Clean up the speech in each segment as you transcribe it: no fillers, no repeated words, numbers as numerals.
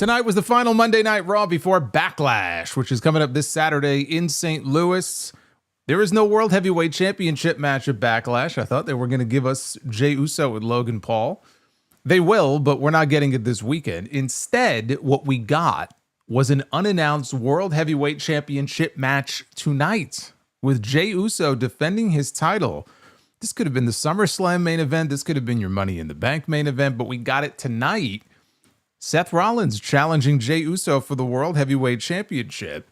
Tonight was the final Monday Night Raw before Backlash, which is coming up this Saturday in St. Louis. There is no World Heavyweight Championship match at Backlash. I thought they were going to give us Jey Uso and Logan Paul. They will, but we're not getting it this weekend. Instead, what we got was an unannounced World Heavyweight Championship match tonight with Jey Uso defending his title. This could have been the SummerSlam main event. This could have been your Money in the Bank main event, but we got it tonight. Seth Rollins challenging Jey Uso for the World Heavyweight Championship.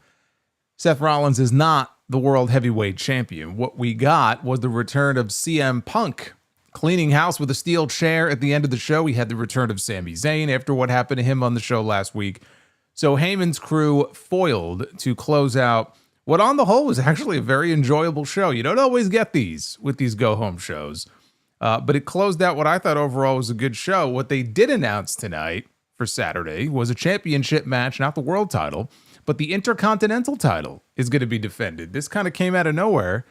Seth Rollins is not the World Heavyweight Champion. What we got was the return of CM Punk cleaning house with a steel chair at the end of the show. We had the return of Sami Zayn after what happened to him on the show last week. So Heyman's crew foiled to close out what on the whole was actually a very enjoyable show. You don't always get these with these go-home shows. But it closed out what I thought overall was a good show. What they did announce tonight for Saturday was a championship match, not the world title, but the Intercontinental title is going to be defended. This kind of came out of nowhere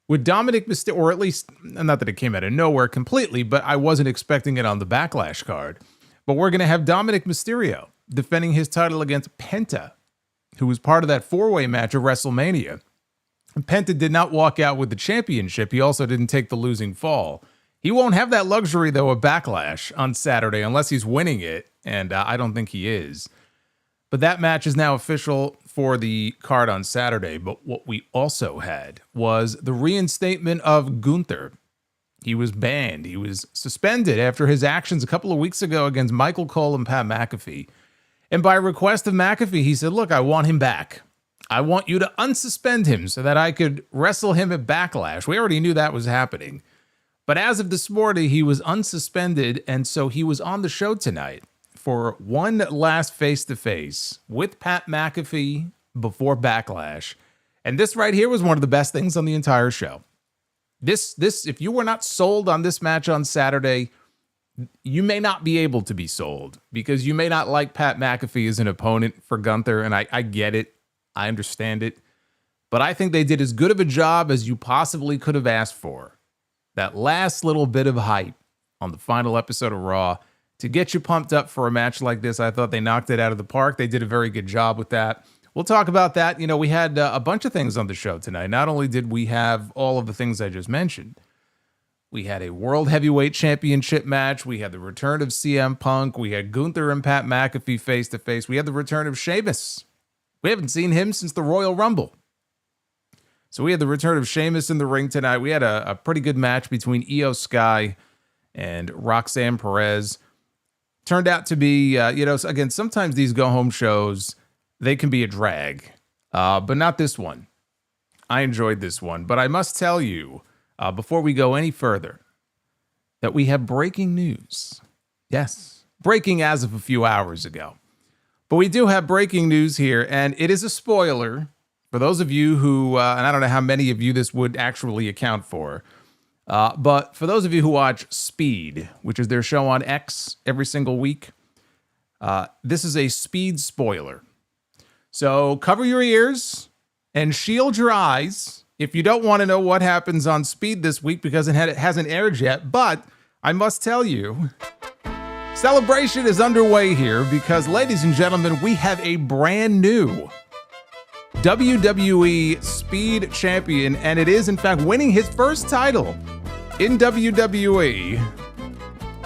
with Dominic Mysterio, or at least, not that it came out of nowhere completely, but I wasn't expecting it on the Backlash card. But we're going to have Dominic Mysterio defending his title against Penta, who was part of that four-way match at WrestleMania. And Penta did not walk out with the championship. He also didn't take the losing fall. He won't have that luxury, though, of Backlash on Saturday unless he's winning it, and I don't think he is. But that match is now official for the card on Saturday. But what we also had was the reinstatement of Gunther. He was banned. He was suspended after his actions a couple of weeks ago against Michael Cole and Pat McAfee. And by request of McAfee, he said, look, I want him back. I want you to unsuspend him so that I could wrestle him at Backlash. We already knew that was happening. But as of this morning, he was unsuspended, and so he was on the show tonight for one last face-to-face with Pat McAfee before Backlash. And this right here was one of the best things on the entire show. This, if you were not sold on this match on Saturday, you may not be able to be sold because you may not like Pat McAfee as an opponent for Gunther, and I get it. I understand it. But I think they did as good of a job as you possibly could have asked for. That last little bit of hype on the final episode of Raw to get you pumped up for a match like this. I thought they knocked it out of the park. They did a very good job with that. We'll talk about that. You know, we had a bunch of things on the show tonight. Not only did we have all of the things I just mentioned, we had a World Heavyweight Championship match. We had the return of CM Punk. We had Gunther and Pat McAfee face-to-face. We had the return of Sheamus. We haven't seen him since the Royal Rumble. So we had the return of Sheamus in the ring tonight. We had a pretty good match between IYO SKY and Roxanne Perez. Turned out to be, again, sometimes these go-home shows, they can be a drag, but not this one. I enjoyed this one, but I must tell you, before we go any further, that we have breaking news. Yes, breaking as of a few hours ago. But we do have breaking news here, and it is a spoiler for those of you who, and I don't know how many of you this would actually account for, but for those of you who watch Speed, which is their show on X every single week, this is a Speed spoiler. So cover your ears and shield your eyes if you don't want to know what happens on Speed this week because it hasn't aired yet. But I must tell you, celebration is underway here because, ladies and gentlemen, we have a brand new WWE Speed Champion, and it is, in fact, winning his first title in WWE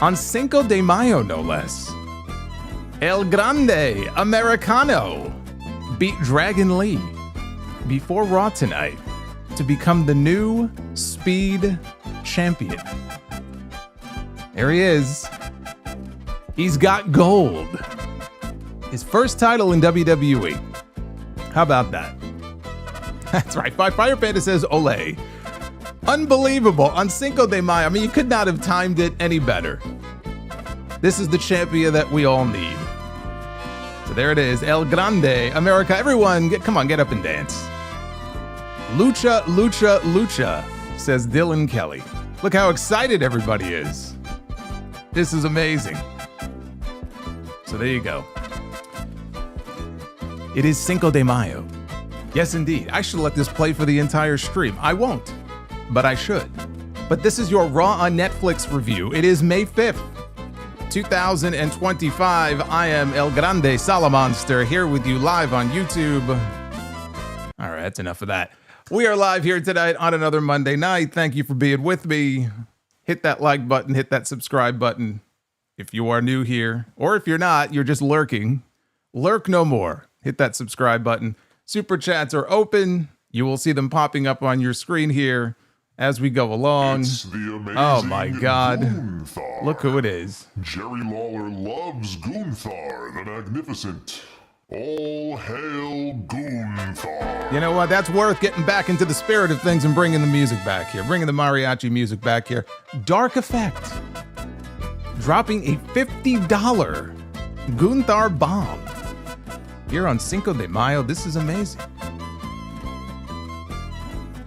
on Cinco de Mayo, no less. El Grande Americano beat Dragon Lee before Raw tonight to become the new Speed Champion. There he is. He's got gold. His first title in WWE. How about that? That's right. Fire Panda says, Ole. Unbelievable. On Cinco de Mayo. I mean, you could not have timed it any better. This is the champion that we all need. So there it is. El Grande America. Everyone, come on, get up and dance. Lucha, lucha, lucha, says Dylan Kelly. Look how excited everybody is. This is amazing. So there you go. It is Cinco de Mayo. Yes, indeed. I should let this play for the entire stream. I won't, but I should. But this is your Raw on Netflix review. It is May 5th. 2025. I am El Grande Solomonster here with you live on YouTube. All right, that's enough of that. We are live here tonight on another Monday night. Thank you for being with me. Hit that like button, hit that subscribe button. If you are new here, or if you're not, you're just lurking. Lurk no more. Hit that subscribe button. Super chats are open. You will see them popping up on your screen here as we go along. It's the amazing Oh my God. Gunther. Look who it is. Jerry Lawler loves Gunther the Magnificent. All hail Gunther. You know what? That's worth getting back into the spirit of things and bringing the music back here. Bringing the mariachi music back here. Dark Effect. Dropping a $50 Gunther bomb. Here on Cinco de Mayo. This is amazing.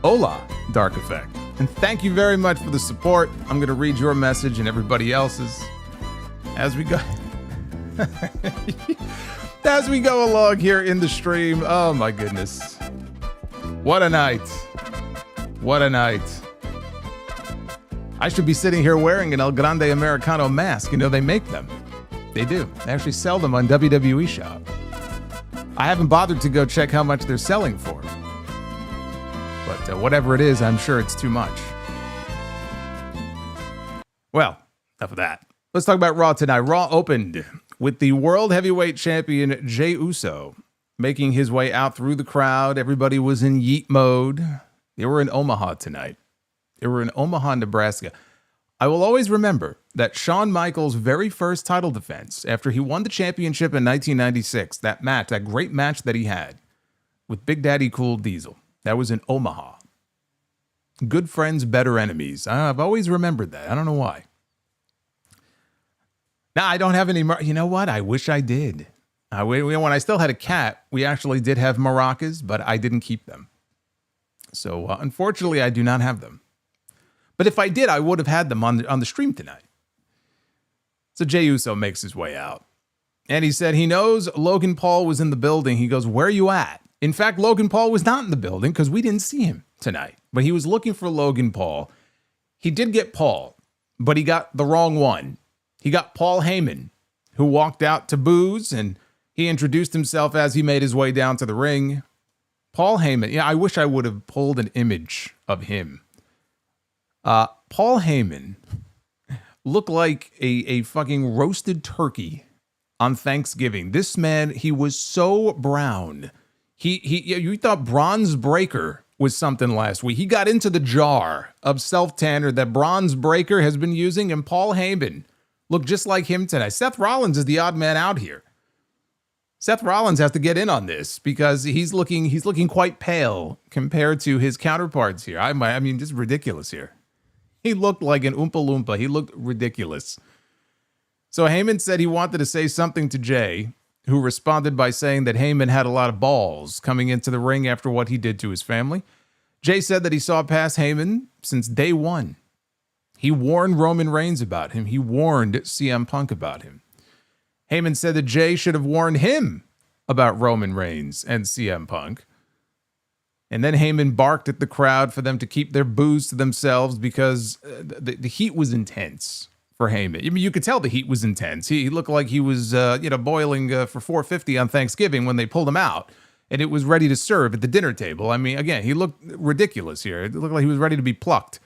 Hola, Dark Effect. And thank you very much for the support. I'm going to read your message and everybody else's as we go. As we go along here in the stream. Oh my goodness. What a night. What a night. I should be sitting here wearing an El Grande Americano mask. You know, they make them. They do. They actually sell them on WWE Shop. I haven't bothered to go check how much they're selling for. But whatever it is, I'm sure it's too much. Well, enough of that. Let's talk about Raw tonight. Raw opened with the World Heavyweight Champion Jey Uso making his way out through the crowd. Everybody was in yeet mode. They were in Omaha tonight. They were in Omaha, Nebraska. I will always remember that Shawn Michaels' very first title defense after he won the championship in 1996, that match, that great match that he had with Big Daddy Cool Diesel, that was in Omaha. Good friends, better enemies. I've always remembered that. I don't know why. Now, I don't have any, you know what? I wish I did. When I still had a cat, we actually did have maracas, but I didn't keep them. So, unfortunately, I do not have them. But if I did, I would have had them on the stream tonight. So Jey Uso makes his way out. And he said he knows Logan Paul was in the building. He goes, where are you at? In fact, Logan Paul was not in the building because we didn't see him tonight. But he was looking for Logan Paul. He did get Paul, but he got the wrong one. He got Paul Heyman, who walked out to booze, and he introduced himself as he made his way down to the ring. Paul Heyman, yeah, I wish I would have pulled an image of him. Paul Heyman looked like a fucking roasted turkey on Thanksgiving. This man, he was so brown. You thought Braun Breaker was something last week. He got into the jar of self-tanner that Braun Breaker has been using, and Paul Heyman looked just like him tonight. Seth Rollins is the odd man out here. Seth Rollins has to get in on this because he's looking quite pale compared to his counterparts here. I mean, just ridiculous here. He looked like an Oompa Loompa. He looked ridiculous. So Heyman said he wanted to say something to Jey, who responded by saying that Heyman had a lot of balls coming into the ring after what he did to his family. Jey said that he saw past Heyman since day one. He warned Roman Reigns about him. He warned CM Punk about him. Heyman said that Jey should have warned him about Roman Reigns and CM Punk. And then Heyman barked at the crowd for them to keep their boos to themselves because the heat was intense for Heyman. I mean, you could tell the heat was intense. He looked like he was, boiling for 450 on Thanksgiving when they pulled him out, and it was ready to serve at the dinner table. I mean, again, he looked ridiculous here. It looked like he was ready to be plucked.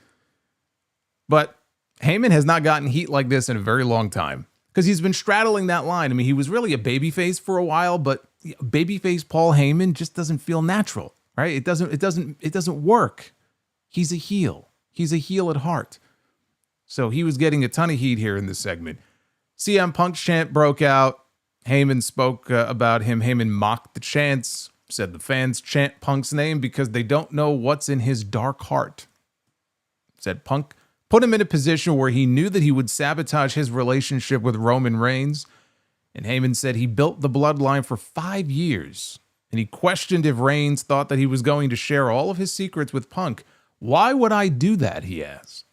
But Heyman has not gotten heat like this in a very long time because he's been straddling that line. I mean, he was really a babyface for a while, but babyface Paul Heyman just doesn't feel natural. Right? It doesn't work. He's a heel. He's a heel at heart. So he was getting a ton of heat here in this segment. CM Punk's chant broke out. Heyman spoke about him. Heyman mocked the chants, said the fans chant Punk's name because they don't know what's in his dark heart. Said Punk put him in a position where he knew that he would sabotage his relationship with Roman Reigns. And Heyman said he built the bloodline for 5 years. And he questioned if Reigns thought that he was going to share all of his secrets with Punk. Why would I do that, he asked.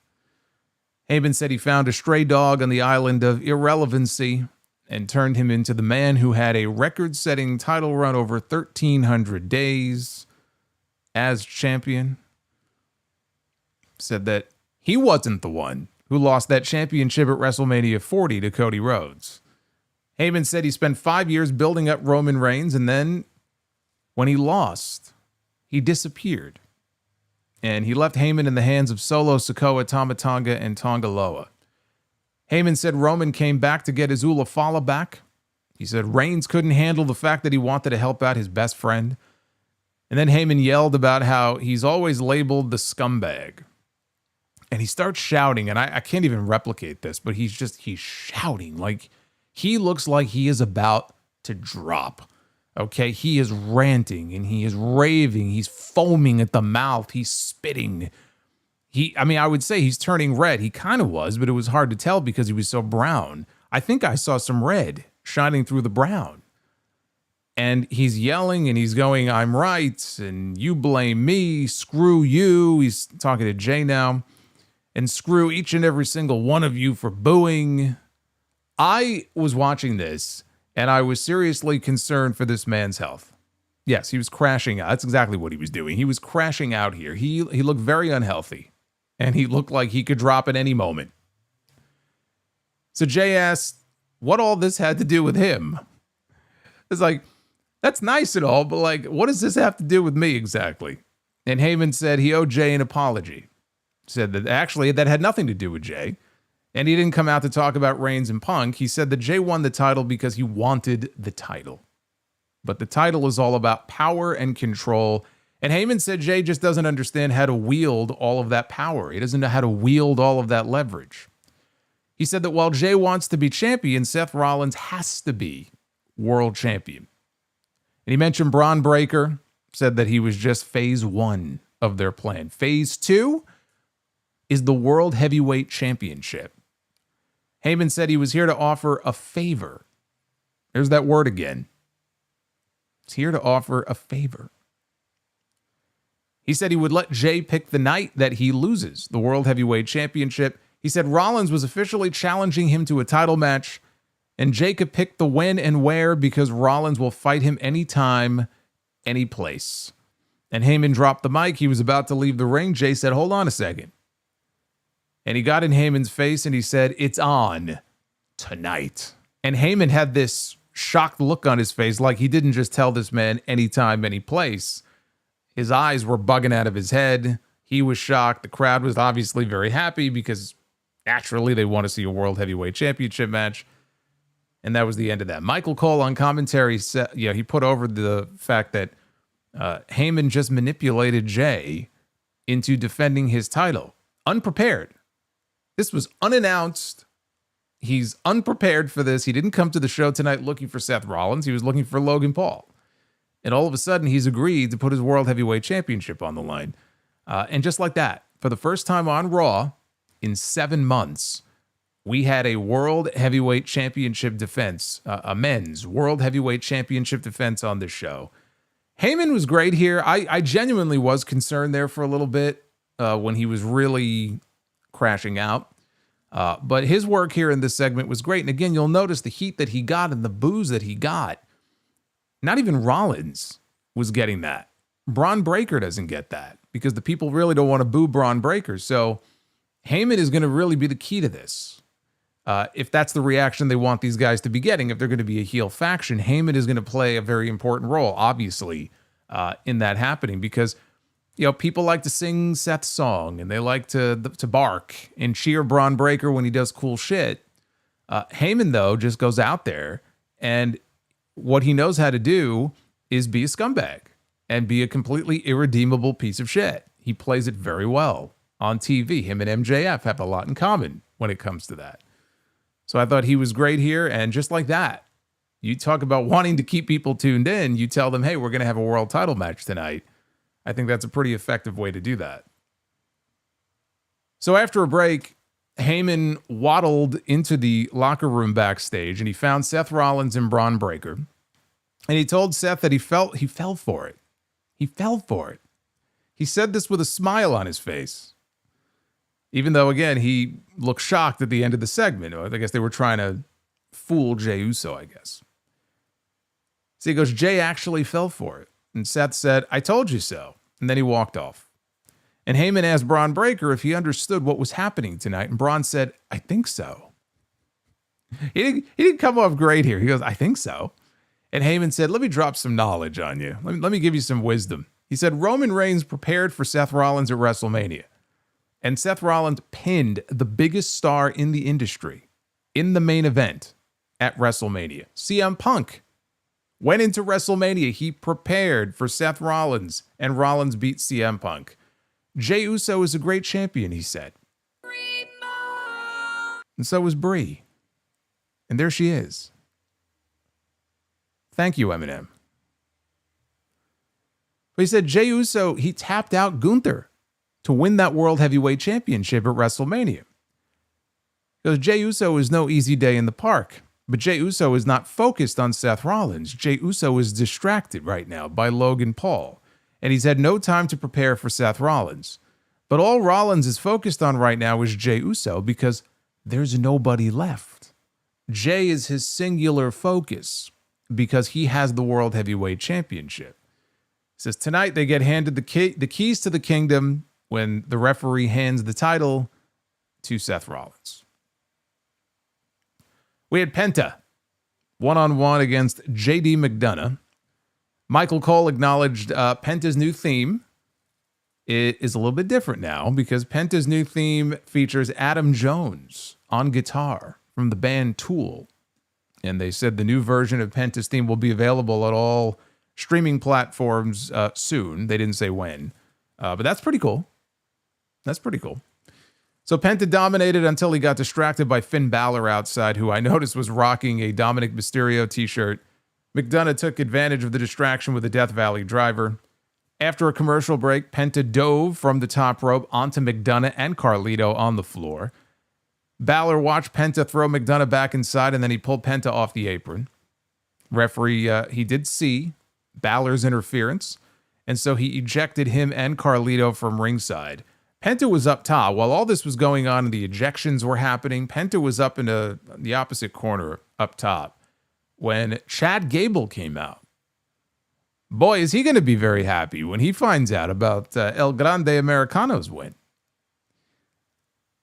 Heyman said he found a stray dog on the island of irrelevancy and turned him into the man who had a record-setting title run over 1,300 days as champion. Said that he wasn't the one who lost that championship at WrestleMania 40 to Cody Rhodes. Heyman said he spent 5 years building up Roman Reigns, and then when he lost, he disappeared. And he left Heyman in the hands of Solo, Sikoa, Tama Tonga, and Tonga Loa. Heyman said Roman came back to get his Ulafala back. He said Reigns couldn't handle the fact that he wanted to help out his best friend. And then Heyman yelled about how he's always labeled the scumbag. And he starts shouting, and I can't even replicate this, but he's shouting. Like, he looks like he is about to drop. Okay, he is ranting, and he is raving. He's foaming at the mouth. He's spitting. I would say he's turning red. He kind of was, but it was hard to tell because he was so brown. I think I saw some red shining through the brown. And he's yelling, and he's going, I'm right, and you blame me, screw you. He's talking to Jay now. And screw each and every single one of you for booing. I was watching this, and I was seriously concerned for this man's health. Yes, he was crashing out. That's exactly what he was doing. He was crashing out here. He looked very unhealthy, and he looked like he could drop at any moment. So Jay asked what all this had to do with him. It's like, that's nice and all, but like, what does this have to do with me exactly? And Heyman said he owed Jay an apology. Said that actually that had nothing to do with Jay. And he didn't come out to talk about Reigns and Punk. He said that Jay won the title because he wanted the title. But the title is all about power and control. And Heyman said Jay just doesn't understand how to wield all of that power. He doesn't know how to wield all of that leverage. He said that while Jay wants to be champion, Seth Rollins has to be world champion. And he mentioned Braun Breaker, said that he was just phase 1 of their plan. Phase 2 is the World Heavyweight Championship. Heyman said he was here to offer a favor. There's that word again. He's here to offer a favor. He said he would let Jay pick the night that he loses the World Heavyweight Championship. He said Rollins was officially challenging him to a title match, and Jay could pick the when and where because Rollins will fight him anytime, any place. And Heyman dropped the mic. He was about to leave the ring. Jay said, hold on a second. And he got in Heyman's face and he said, it's on tonight. And Heyman had this shocked look on his face like he didn't just tell this man anytime, any place. His eyes were bugging out of his head. He was shocked. The crowd was obviously very happy because naturally they want to see a World Heavyweight Championship match. And that was the end of that. Michael Cole on commentary said, he put over the fact that Heyman just manipulated Jay into defending his title. Unprepared. This was unannounced. He's unprepared for this. He didn't come to the show tonight looking for Seth Rollins. He was looking for Logan Paul. And all of a sudden, he's agreed to put his World Heavyweight Championship on the line. And just like that, for the first time on Raw in 7 months, we had a World Heavyweight Championship defense, a men's World Heavyweight Championship defense on this show. Heyman was great here. I genuinely was concerned there for a little bit when he was really crashing out. But his work here in this segment was great. And again, you'll notice the heat that he got and the boos that he got. Not even Rollins was getting that. Braun Breaker doesn't get that because the people really don't want to boo Braun Breaker. So Heyman is going to really be the key to this. If that's the reaction they want these guys to be getting, if they're going to be a heel faction, Heyman is going to play a very important role, obviously, in that happening because people like to sing Seth's song and they like to bark and cheer Braun Breaker when he does cool shit. Heyman, though, just goes out there and what he knows how to do is be a scumbag and be a completely irredeemable piece of shit. He plays it very well on TV. Him and MJF have a lot in common when it comes to that. So I thought he was great here. And just like that, you talk about wanting to keep people tuned in. You tell them, hey, we're going to have a world title match tonight. I think that's a pretty effective way to do that. So after a break, Heyman waddled into the locker room backstage and he found Seth Rollins and Braun Breaker. And he told Seth that he fell for it. He fell for it. He said this with a smile on his face. Even though, again, he looked shocked at the end of the segment. I guess they were trying to fool Jey Uso, I guess. So he goes, Jay actually fell for it. And Seth said, I told you so. And then he walked off. And Heyman asked Braun Breaker if he understood what was happening tonight, and Braun said, I think so. He didn't come off great here. He goes, I think so. And Heyman said, let me drop some knowledge on you. Let me give you some wisdom. He said, Roman Reigns prepared for Seth Rollins at WrestleMania. And Seth Rollins pinned the biggest star in the industry in the main event at WrestleMania. CM Punk went into WrestleMania. He prepared for Seth Rollins, and Rollins beat CM Punk. Jey Uso is a great champion, he said. And so was Brie. And there she is. Thank you, Eminem. But he said Jey Uso, he tapped out Gunther to win that World Heavyweight Championship at WrestleMania. Because Jey Uso is no easy day in the park. But Jey Uso is not focused on Seth Rollins. Jey Uso is distracted right now by Logan Paul. And he's had no time to prepare for Seth Rollins. But all Rollins is focused on right now is Jey Uso because there's nobody left. Jey is his singular focus because he has the World Heavyweight Championship. He says tonight they get handed the keys to the kingdom when the referee hands the title to Seth Rollins. We had Penta one-on-one against JD McDonagh. Michael Cole acknowledged Penta's new theme. It is a little bit different now because Penta's new theme features Adam Jones on guitar from the band Tool. And they said the new version of Penta's theme will be available at all streaming platforms soon. They didn't say when, but that's pretty cool. That's pretty cool. So Penta dominated until he got distracted by Finn Balor outside, who I noticed was rocking a Dominic Mysterio t-shirt. McDonagh took advantage of the distraction with a Death Valley driver. After a commercial break, Penta dove from the top rope onto McDonagh and Carlito on the floor. Balor watched Penta throw McDonagh back inside, and then he pulled Penta off the apron. Referee, he did see Balor's interference, and so he ejected him and Carlito from ringside. Penta was up top. While all this was going on and the ejections were happening, Penta was up in the opposite corner up top when Chad Gable came out. Boy, is he going to be very happy when he finds out about El Grande Americano's win.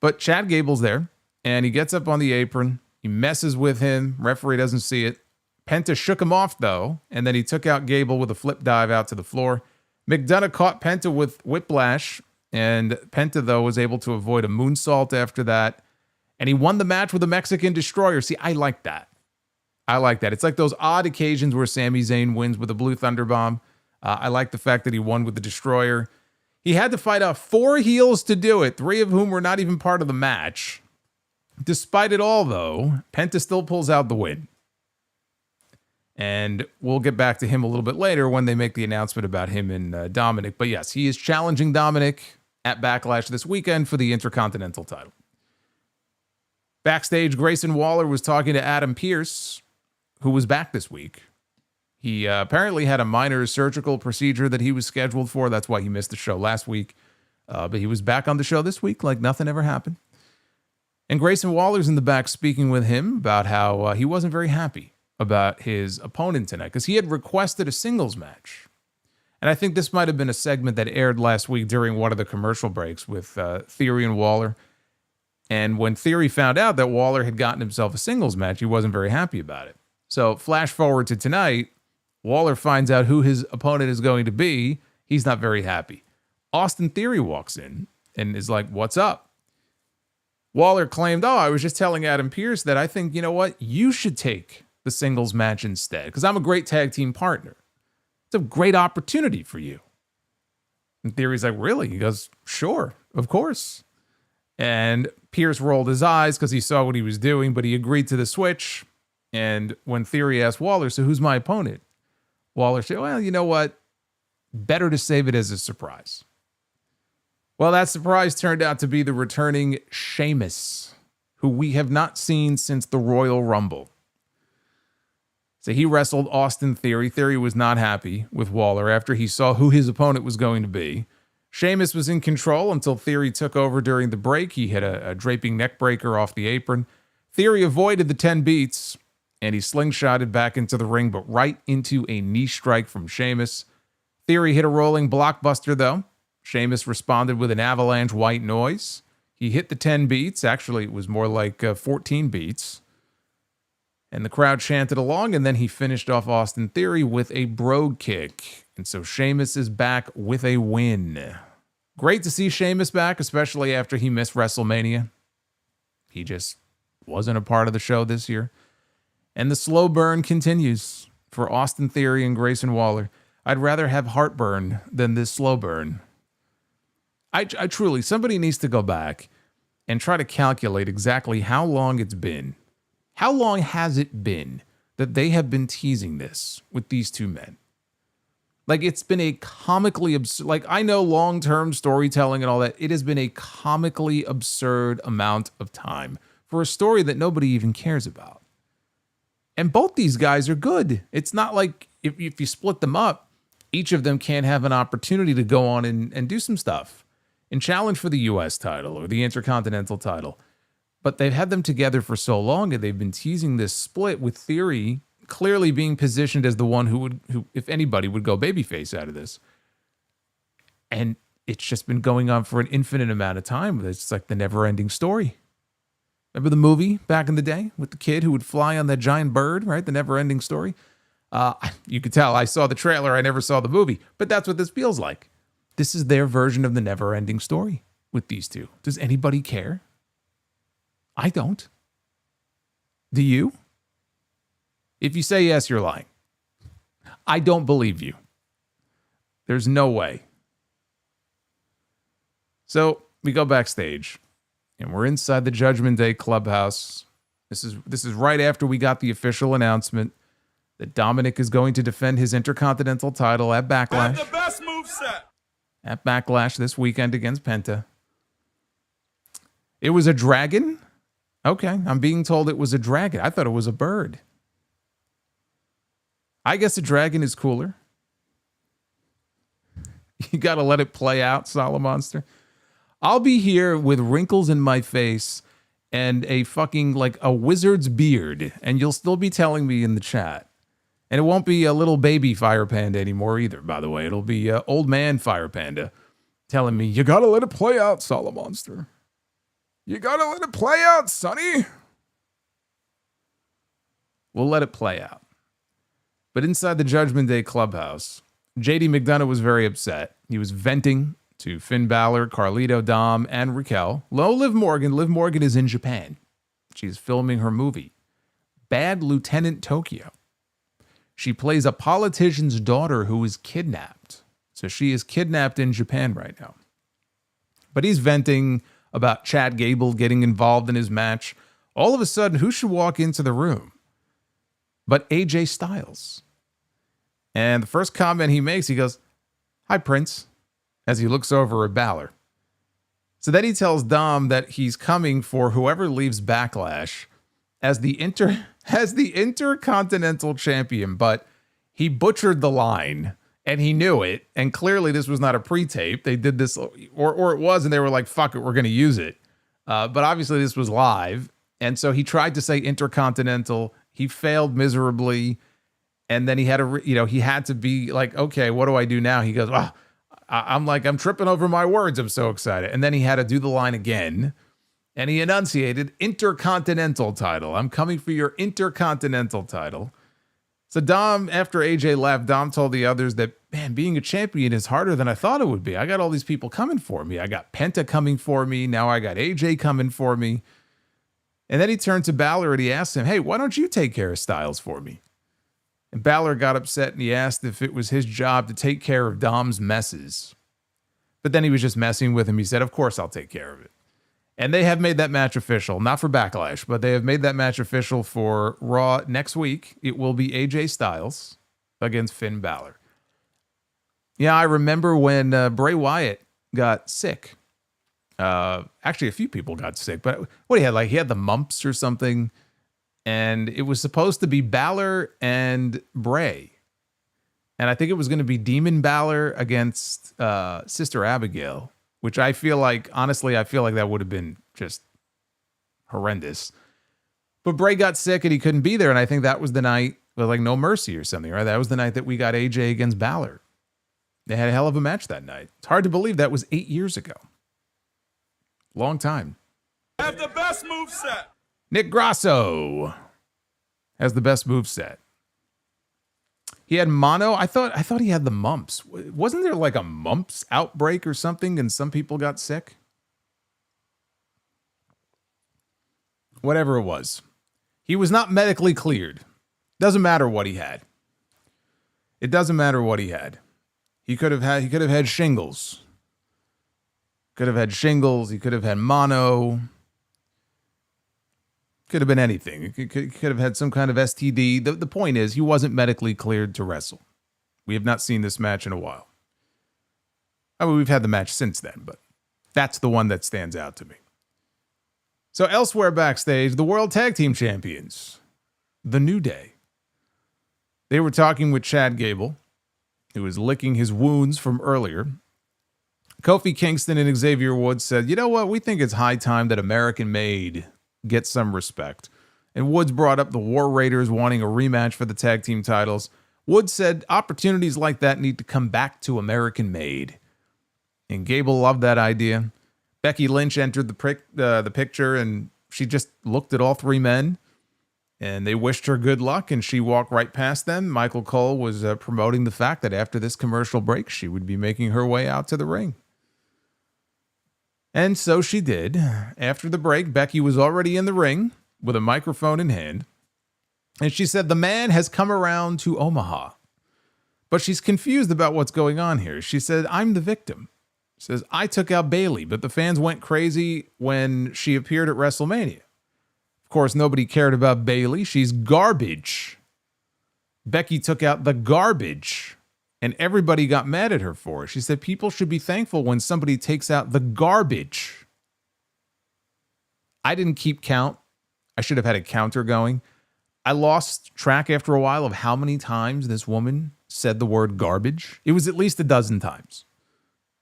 But Chad Gable's there, and he gets up on the apron. He messes with him. Referee doesn't see it. Penta shook him off, though, and then he took out Gable with a flip dive out to the floor. McDonagh caught Penta with whiplash, and Penta, though, was able to avoid a moonsault after that. And he won the match with a Mexican Destroyer. See, I like that. I like that. It's like those odd occasions where Sami Zayn wins with a Blue Thunder Bomb. I like the fact that he won with the Destroyer. He had to fight off 4 heels to do it, 3 of whom were not even part of the match. Despite it all, though, Penta still pulls out the win. And we'll get back to him a little bit later when they make the announcement about him and Dominic. But yes, he is challenging Dominic at Backlash this weekend for the Intercontinental title. Backstage, Grayson Waller was talking to Adam Pearce, who was back this week. He apparently had a minor surgical procedure that he was scheduled for. That's why he missed the show last week. But he was back on the show this week like nothing ever happened. And Grayson Waller's in the back speaking with him about how he wasn't very happy about his opponent tonight because he had requested a singles match. And I think this might have been a segment that aired last week during one of the commercial breaks with Theory and Waller. And when Theory found out that Waller had gotten himself a singles match, he wasn't very happy about it. So flash forward to tonight, Waller finds out who his opponent is going to be. He's not very happy. Austin Theory walks in and is like, what's up? Waller claimed, I was just telling Adam Pearce that I think, you know what, you should take the singles match instead because I'm a great tag team partner. It's a great opportunity for you. And Theory's like, really? He goes, sure, of course. And Pearce rolled his eyes because he saw what he was doing, but he agreed to the switch. And when Theory asked Waller, so who's my opponent? Waller said, well, you know what? Better to save it as a surprise. Well, that surprise turned out to be the returning Sheamus, who we have not seen since the Royal Rumble. So he wrestled Austin Theory. Theory was not happy with Waller after he saw who his opponent was going to be. Sheamus was in control until Theory took over during the break. He hit a draping neck breaker off the apron. Theory avoided the 10 beats, and he slingshotted back into the ring, but right into a knee strike from Sheamus. Theory hit a rolling blockbuster, though, Sheamus responded with an avalanche white noise. He hit the 10 beats. Actually, it was more like 14 beats. And the crowd chanted along, and then he finished off Austin Theory with a brogue kick. And so Sheamus is back with a win. Great to see Sheamus back, especially after he missed WrestleMania. He just wasn't a part of the show this year. And the slow burn continues for Austin Theory and Grayson Waller. I'd rather have heartburn than this slow burn. I truly, somebody needs to go back and try to calculate exactly how long it's been. How long has it been that they have been teasing this with these two men? Like, it's been a comically absurd, like, I know long-term storytelling and all that. It has been a comically absurd amount of time for a story that nobody even cares about. And both these guys are good. It's not like if you split them up, each of them can't have an opportunity to go on and do some stuff and challenge for the U.S. title or the Intercontinental title. But they've had them together for so long, and they've been teasing this split with Theory clearly being positioned as the one who, if anybody, would go babyface out of this. And it's just been going on for an infinite amount of time. It's like the never-ending story. Remember the movie back in the day with the kid who would fly on that giant bird, right? The never-ending story. You could tell I saw the trailer. I never saw the movie. But that's what this feels like. This is their version of the never-ending story with these two. Does anybody care? I don't. Do you? If you say yes, you're lying. I don't believe you. There's no way. So we go backstage, and we're inside the Judgment Day clubhouse. This is right after we got the official announcement that Dominic is going to defend his Intercontinental title at Backlash. The best moveset. At Backlash this weekend against Penta. It was a dragon? Okay, I'm being told it was a dragon. I thought it was a bird. I guess a dragon is cooler. You got to let it play out, Solomonster. I'll be here with wrinkles in my face and a fucking, like, a wizard's beard, and you'll still be telling me in the chat. And it won't be a little baby Fire Panda anymore either, by the way. It'll be old man Fire Panda telling me, you got to let it play out, Solomonster. You got to let it play out, Sonny. We'll let it play out. But inside the Judgment Day clubhouse, JD McDonagh was very upset. He was venting to Finn Balor, Carlito, Dom, and Raquel. Liv Morgan. Liv Morgan is in Japan. She's filming her movie, Bad Lieutenant Tokyo. She plays a politician's daughter who is kidnapped. So she is kidnapped in Japan right now. But he's venting about Chad Gable getting involved in his match. All of a sudden, who should walk into the room but AJ Styles? And the first comment he makes, he goes, "Hi, Prince," as he looks over at Balor. So then he tells Dom that he's coming for whoever leaves Backlash as the Intercontinental Champion, but he butchered the line. And he knew it, and clearly this was not a pre-tape. They did this, or it was, and they were like, fuck it, we're going to use it. But obviously this was live, and so he tried to say Intercontinental. He failed miserably, and then he had to be like, okay, what do I do now? He goes, wow, I'm tripping over my words. I'm so excited. And then he had to do the line again, and he enunciated Intercontinental title. I'm coming for your Intercontinental title. So Dom, after AJ left, Dom told the others that, man, being a champion is harder than I thought it would be. I got all these people coming for me. I got Penta coming for me. Now I got AJ coming for me. And then he turned to Balor and he asked him, hey, why don't you take care of Styles for me? And Balor got upset and he asked if it was his job to take care of Dom's messes. But then he was just messing with him. He said, of course I'll take care of it. And they have made that match official, not for Backlash, but they have made that match official for Raw next week. It will be AJ Styles against Finn Balor. Yeah, I remember when Bray Wyatt got sick. Actually, a few people got sick, but what he had the mumps or something. And it was supposed to be Balor and Bray. And I think it was going to be Demon Balor against Sister Abigail. Which I feel like that would have been just horrendous. But Bray got sick and he couldn't be there. And I think that was the night with like No Mercy or something, right? That was the night that we got AJ against Balor. They had a hell of a match that night. It's hard to believe that was 8 years ago. Long time. Have the best moveset. Nick Grasso has the best moveset. He had mono. I thought he had the mumps. Wasn't there like a mumps outbreak or something and some people got sick? Whatever it was. He was not medically cleared. Doesn't matter what he had. It doesn't matter what he had. He could have had shingles. Could have had shingles. He could have had mono. Could have been anything. He could have had some kind of STD. The point is, he wasn't medically cleared to wrestle. We have not seen this match in a while. I mean, we've had the match since then, but that's the one that stands out to me. So elsewhere backstage, the World Tag Team Champions, The New Day. They were talking with Chad Gable, who was licking his wounds from earlier. Kofi Kingston and Xavier Woods said, you know what? We think it's high time that American Made gets some respect. And Woods brought up the War Raiders wanting a rematch for the tag team titles. Woods said opportunities like that need to come back to American Made. And Gable loved that idea. Becky Lynch entered the picture, and she just looked at all three men. And they wished her good luck, and she walked right past them. Michael Cole was promoting the fact that after this commercial break, she would be making her way out to the ring. And so she did. After the break, Becky was already in the ring with a microphone in hand. And she said the man has come around to Omaha. But she's confused about what's going on here. She said, I'm the victim. She says, I took out Bayley, but the fans went crazy when she appeared at WrestleMania. Of course, nobody cared about Bayley. She's garbage. Becky took out the garbage, and everybody got mad at her for it. She said people should be thankful when somebody takes out the garbage. I didn't keep count. I should have had a counter going. I lost track after a while of how many times this woman said the word garbage. It was at least a dozen times.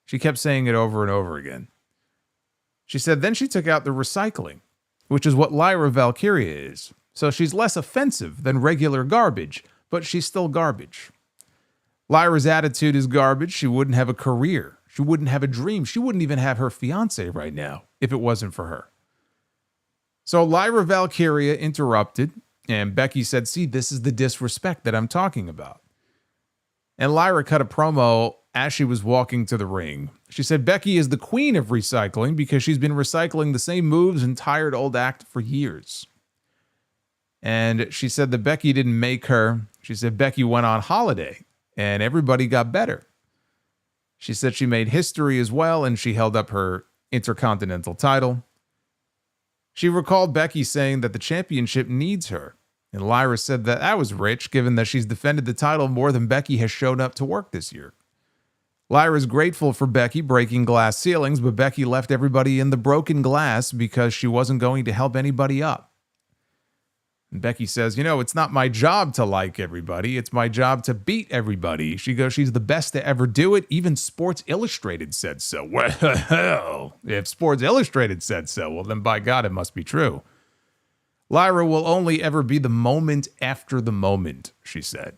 She kept saying it over and over again. She said then she took out the recycling, which is what Lyra Valkyria is. So she's less offensive than regular garbage, but she's still garbage. Lyra's attitude is garbage. She wouldn't have a career. She wouldn't have a dream. She wouldn't even have her fiance right now if it wasn't for her. So Lyra Valkyria interrupted, and Becky said, see, this is the disrespect that I'm talking about. And Lyra cut a promo as she was walking to the ring. She said Becky is the queen of recycling because she's been recycling the same moves and tired old act for years. And she said that Becky didn't make her. She said Becky went on holiday and everybody got better. She said she made history as well, and she held up her Intercontinental title. She recalled Becky saying that the championship needs her. And Lyra said that was rich, given that she's defended the title more than Becky has shown up to work this year. Lyra's grateful for Becky breaking glass ceilings, but Becky left everybody in the broken glass because she wasn't going to help anybody up. And Becky says, it's not my job to like everybody. It's my job to beat everybody. She goes, she's the best to ever do it. Even Sports Illustrated said so. Well, if Sports Illustrated said so, well, then by God, it must be true. Lyra will only ever be the moment after the moment, she said.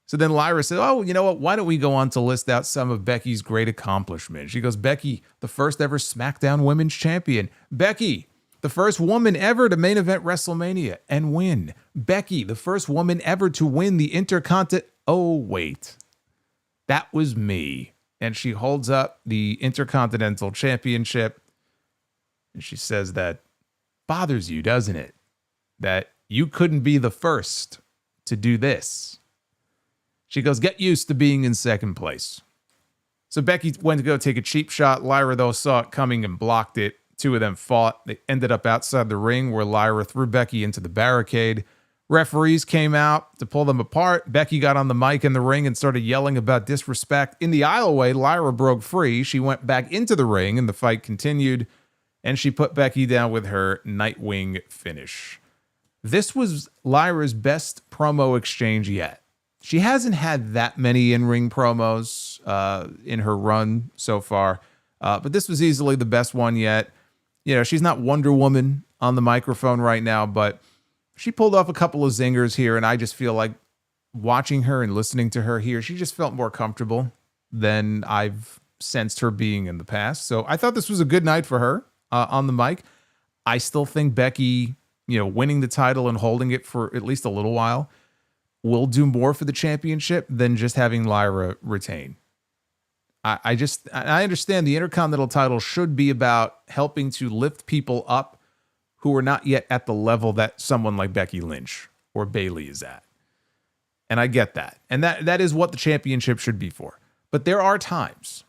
So then Lyra said, oh, you know what? Why don't we go on to list out some of Becky's great accomplishments? She goes, Becky, the first ever SmackDown Women's Champion. Becky, the first woman ever to main event WrestleMania and win. Becky, the first woman ever to win the Intercontinental. Oh, wait. That was me. And she holds up the Intercontinental Championship. And she says that bothers you, doesn't it? That you couldn't be the first to do this. She goes, get used to being in second place. So Becky went to go take a cheap shot. Lyra, though, saw it coming and blocked it. Two of them fought. They ended up outside the ring where Lyra threw Becky into the barricade. Referees came out to pull them apart. Becky got on the mic in the ring and started yelling about disrespect. In the aisleway, Lyra broke free. She went back into the ring and the fight continued. And she put Becky down with her Nightwing finish. This was Lyra's best promo exchange yet. She hasn't had that many in-ring promos in her run so far, but this was easily the best one yet. She's not Wonder Woman on the microphone right now, but she pulled off a couple of zingers here, and I just feel like watching her and listening to her here, she just felt more comfortable than I've sensed her being in the past. So I thought this was a good night for her on the mic. I still think Becky, winning the title and holding it for at least a little while will do more for the championship than just having Lyra retain. I understand the Intercontinental title should be about helping to lift people up who are not yet at the level that someone like Becky Lynch or Bayley is at. And I get that. And that is what the championship should be for. But there are times,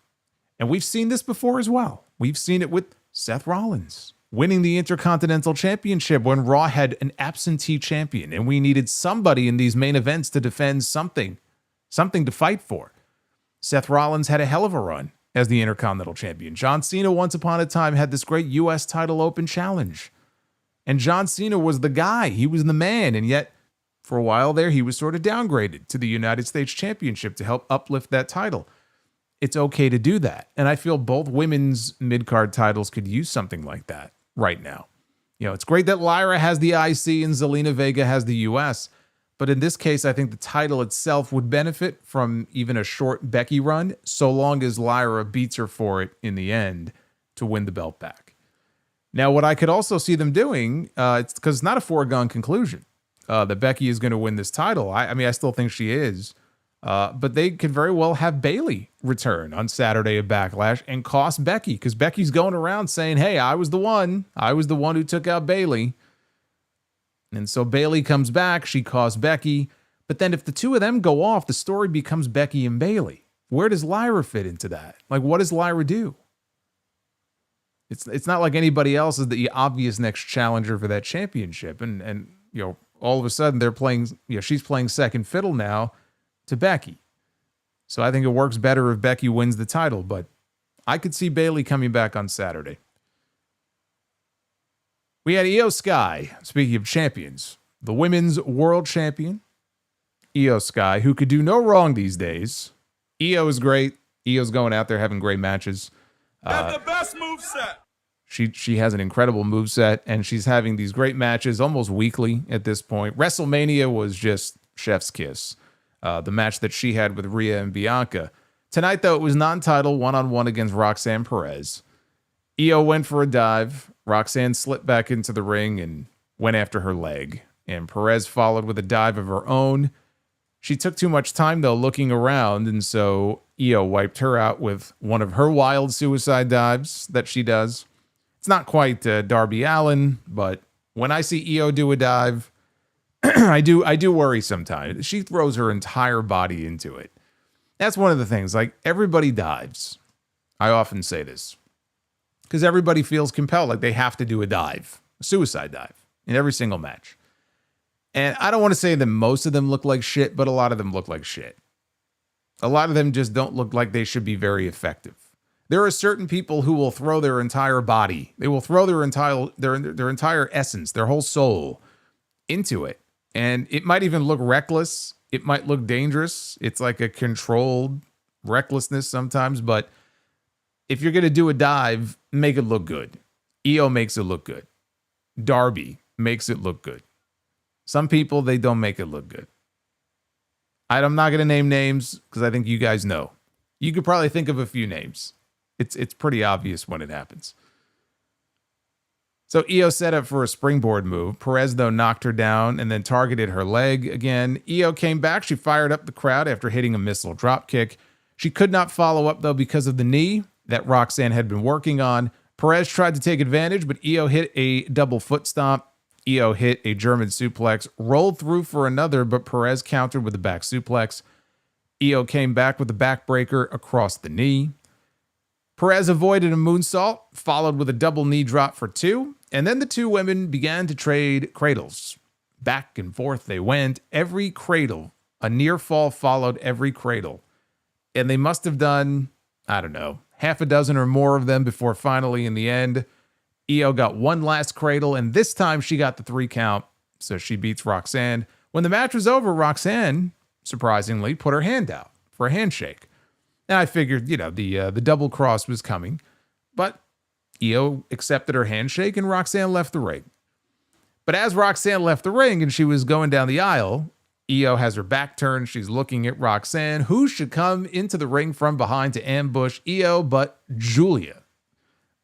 and we've seen this before as well. We've seen it with Seth Rollins winning the Intercontinental Championship when Raw had an absentee champion, and we needed somebody in these main events to defend something to fight for. Seth Rollins had a hell of a run as the Intercontinental Champion. John Cena, once upon a time, had this great U.S. title open challenge. And John Cena was the guy. He was the man. And yet, for a while there, he was sort of downgraded to the United States Championship to help uplift that title. It's okay to do that. And I feel both women's mid-card titles could use something like that right now. It's great that Lyra has the IC and Zelina Vega has the US, but in this case, I think the title itself would benefit from even a short Becky run, so long as Lyra beats her for it in the end to win the belt back. Now, what I could also see them doing, it's because it's not a foregone conclusion that Becky is going to win this title. I still think she is. But they could very well have Bayley return on Saturday at Backlash and cost Becky, because Becky's going around saying, hey, I was the one who took out Bayley. And so Bayley comes back, she costs Becky. But then if the two of them go off, the story becomes Becky and Bayley. Where does Lyra fit into that? Like, what does Lyra do? It's not like anybody else is the obvious next challenger for that championship. And all of a sudden they're playing, she's playing second fiddle now to Becky. So I think it works better if Becky wins the title, but I could see Bayley coming back on Saturday. We had IYO SKY, speaking of champions, the women's world champion, IYO SKY, who could do no wrong these days. IYO is great. IYO's going out there having great matches. Have the best moveset. She has an incredible moveset, and she's having these great matches almost weekly at this point. WrestleMania was just chef's kiss. The match that she had with Rhea and Bianca. Tonight, though, it was non-title one-on-one against Roxanne Perez. IYO went for a dive. Roxanne slipped back into the ring and went after her leg. And Perez followed with a dive of her own. She took too much time, though, looking around, and so IYO wiped her out with one of her wild suicide dives that she does. It's not quite Darby Allin, but when I see IYO do a dive, I do worry sometimes. She throws her entire body into it. That's one of the things. Like, everybody dives. I often say this because everybody feels compelled, like they have to do a dive, a suicide dive in every single match. And I don't want to say that most of them look like shit, but a lot of them look like shit. A lot of them just don't look like they should be very effective. There are certain people who will throw their entire body. They will throw their entire essence, their whole soul into it. And it might even look reckless. It might look dangerous. It's like a controlled recklessness sometimes. But if you're going to do a dive, make it look good. IYO makes it look good. Darby makes it look good. Some people, they don't make it look good. I'm not going to name names because I think you guys know. You could probably think of a few names. It's pretty obvious when it happens. So IYO set up for a springboard move. Perez, though, knocked her down and then targeted her leg again. IYO came back. She fired up the crowd after hitting a missile dropkick. She could not follow up, though, because of the knee that Roxanne had been working on. Perez tried to take advantage, but IYO hit a double foot stomp. IYO hit a German suplex, rolled through for another, but Perez countered with a back suplex. IYO came back with a back breaker across the knee. Perez avoided a moonsault, followed with a double knee drop for two, and then the two women began to trade cradles. Back and forth they went. Every cradle, a near fall followed every cradle. And they must have done, I don't know, half a dozen or more of them before finally in the end, IYO got one last cradle, and this time she got the 3 count, so she beats Roxanne. When the match was over, Roxanne, surprisingly, put her hand out for a handshake. And I figured, the double cross was coming, but IYO accepted her handshake and Roxanne left the ring. But as Roxanne left the ring and she was going down the aisle, Io has her back turned. She's looking at Roxanne, who should come into the ring from behind to ambush Io, but Julia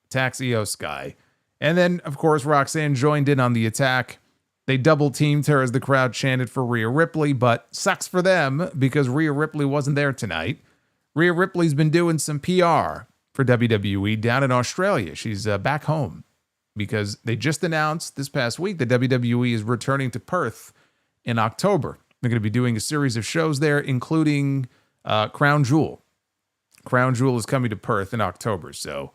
attacks IYO SKY. And then, of course, Roxanne joined in on the attack. They double teamed her as the crowd chanted for Rhea Ripley, but sucks for them because Rhea Ripley wasn't there tonight. Rhea Ripley's been doing some PR for WWE down in Australia. She's back home because they just announced this past week that WWE is returning to Perth in October. They're going to be doing a series of shows there, including Crown Jewel. Crown Jewel is coming to Perth in October, so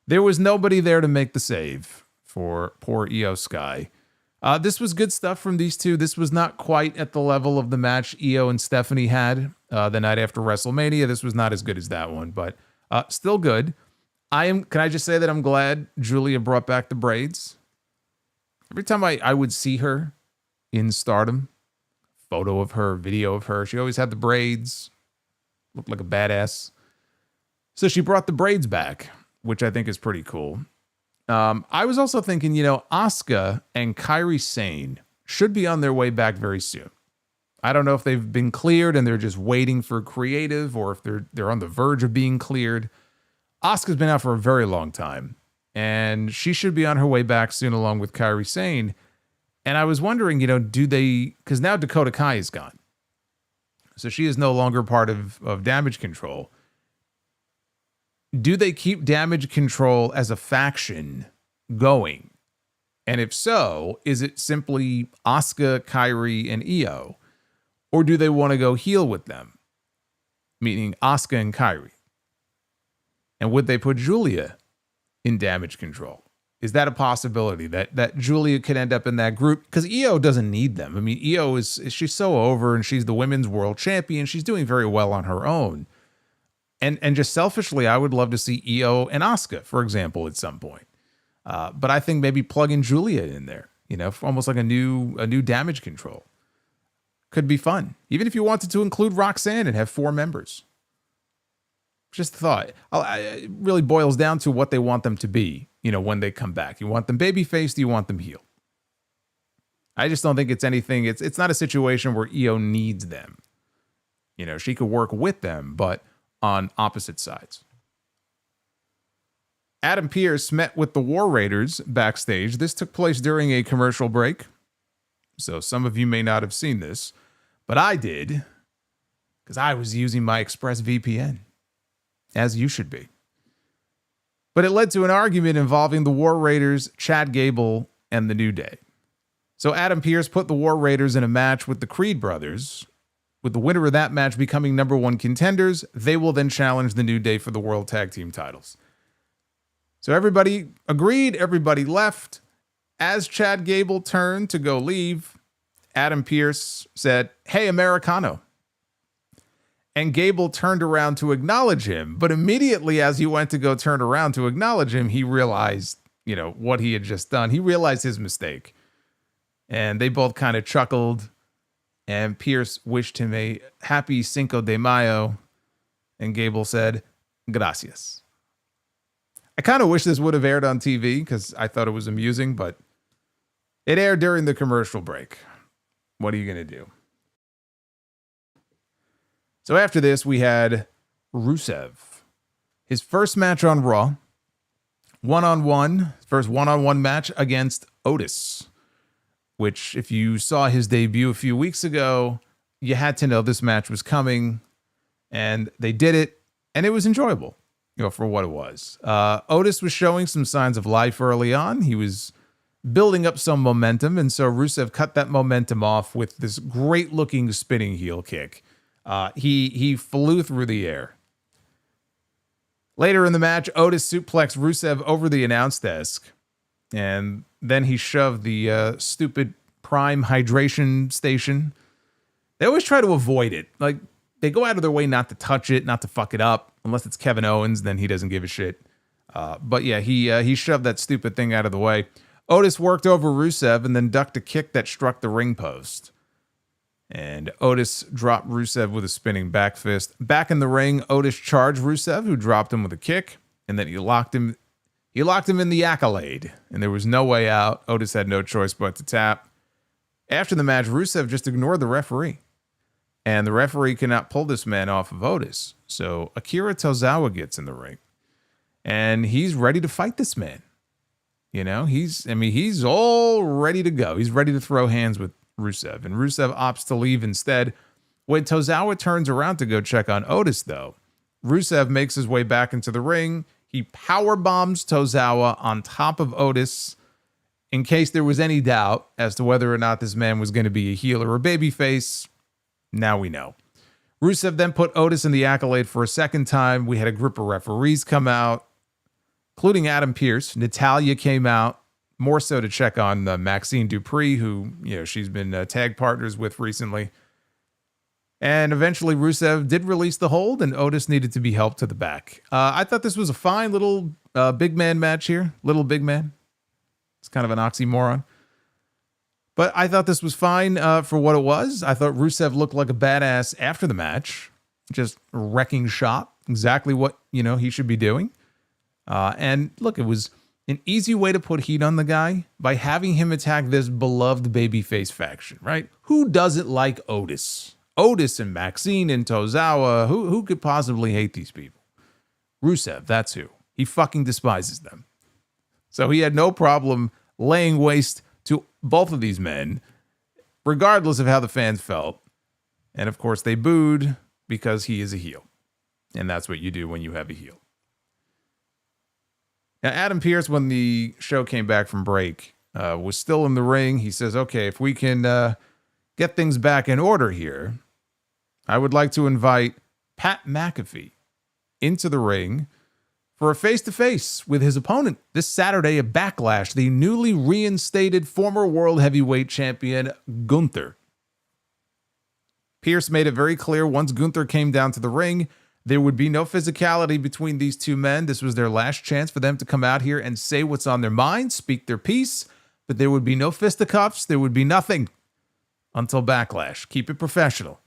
there was nobody there to make the save for poor IYO SKY. This was good stuff from these two. This was not quite at the level of the match Io and Stephanie had the night after WrestleMania. This was not as good as that one, but still good. Can I just say that I'm glad Julia brought back the braids? Every time I would see her in Stardom, photo of her, video of her, she always had the braids, looked like a badass. So she brought the braids back, which I think is pretty cool. I was also thinking, Asuka and Kairi Sane should be on their way back very soon. I don't know if they've been cleared and they're just waiting for creative, or if they're on the verge of being cleared. Asuka's been out for a very long time, and she should be on her way back soon along with Kairi Sane. And I was wondering, do they, because now Dakota Kai is gone. So she is no longer part of Damage Control. Do they keep Damage Control as a faction going? And if so, is it simply Asuka, Kairi, and Io? Or do they want to go heel with them? Meaning Asuka and Kairi. And would they put Julia in Damage Control? Is that a possibility that Julia could end up in that group? Because Io doesn't need them. I mean, Io she's so over, and she's the women's world champion. She's doing very well on her own. And just selfishly, I would love to see Io and Asuka, for example, at some point. But I think maybe plugging Julia in there, almost like a new Damage Control. Could be fun. Even if you wanted to include Roxanne and have 4 members. Just a thought. It really boils down to what they want them to be, when they come back. You want them babyface, do you want them heel? I just don't think it's anything. It's not a situation where Io needs them. She could work with them, but on opposite sides. Adam Pearce met with the War Raiders backstage. This took place during a commercial break, so some of you may not have seen this, but I did, because I was using my ExpressVPN, as you should be. But it led to an argument involving the War Raiders, Chad Gable, and the New Day. So Adam Pearce put the War Raiders in a match with the Creed brothers, with the winner of that match becoming number 1 contenders. They will then challenge the New Day for the World Tag Team titles. So everybody agreed, everybody left. As Chad Gable turned to go leave, Adam Pearce said, "Hey, Americano." And Gable turned around to acknowledge him, but immediately as he went to go turn around to acknowledge him, he realized, what he had just done. He realized his mistake. And they both kind of chuckled. And Pearce wished him a happy Cinco de Mayo. And Gable said, "Gracias." I kind of wish this would have aired on TV because I thought it was amusing, but it aired during the commercial break. What are you going to do? So after this, we had Rusev. His first match on Raw. First one-on-one match against Otis. Which, if you saw his debut a few weeks ago, you had to know this match was coming, and they did it, and it was enjoyable, for what it was. Otis was showing some signs of life early on. He was building up some momentum, and so Rusev cut that momentum off with this great-looking spinning heel kick. He flew through the air. Later in the match, Otis suplexed Rusev over the announce desk, and then he shoved the stupid Prime hydration station. They always try to avoid it. Like, they go out of their way not to touch it, not to fuck it up. Unless it's Kevin Owens, then he doesn't give a shit. But yeah, he shoved that stupid thing out of the way. Otis worked over Rusev and then ducked a kick that struck the ring post. And Otis dropped Rusev with a spinning back fist. Back in the ring, Otis charged Rusev, who dropped him with a kick. And then he locked him in the accolade, and there was no way out. Otis had no choice but to tap. After the match, Rusev just ignored the referee. And the referee cannot pull this man off of Otis. So Akira Tozawa gets in the ring. And he's ready to fight this man. You know, he's all ready to go. He's ready to throw hands with Rusev. And Rusev opts to leave instead. When Tozawa turns around to go check on Otis, though, Rusev makes his way back into the ring. He power bombs Tozawa on top of Otis in case there was any doubt as to whether or not this man was going to be a heel or a babyface. Now we know. Rusev then put Otis in the accolade for a second time. We had a group of referees come out, including Adam Pearce. Natalya came out, more so to check on Maxine Dupree, who, you know, she's been tag partners with recently. And eventually Rusev did release the hold, and Otis needed to be helped to the back. I thought this was a fine little big man match here. Little big man. It's kind of an oxymoron. But I thought this was fine for what it was. I thought Rusev looked like a badass after the match. Just wrecking shop. Exactly what, you know, he should be doing. And look, it was an easy way to put heat on the guy by having him attack this beloved babyface faction, right? Who doesn't like Otis? Otis and Maxine and Tozawa. Who could possibly hate these people? Rusev, that's who. He fucking despises them. So he had no problem laying waste to both of these men, regardless of how the fans felt. And of course, they booed because he is a heel. And that's what you do when you have a heel. Now, Adam Pearce, when the show came back from break, was still in the ring. He says, okay, if we can get things back in order here, I would like to invite Pat McAfee into the ring for a face-to-face with his opponent this Saturday at Backlash, the newly reinstated former World Heavyweight Champion, Gunther. Pearce made it very clear once Gunther came down to the ring, there would be no physicality between these two men. This was their last chance for them to come out here and say what's on their mind, speak their piece, but there would be no fisticuffs. There would be nothing until Backlash. Keep it professional.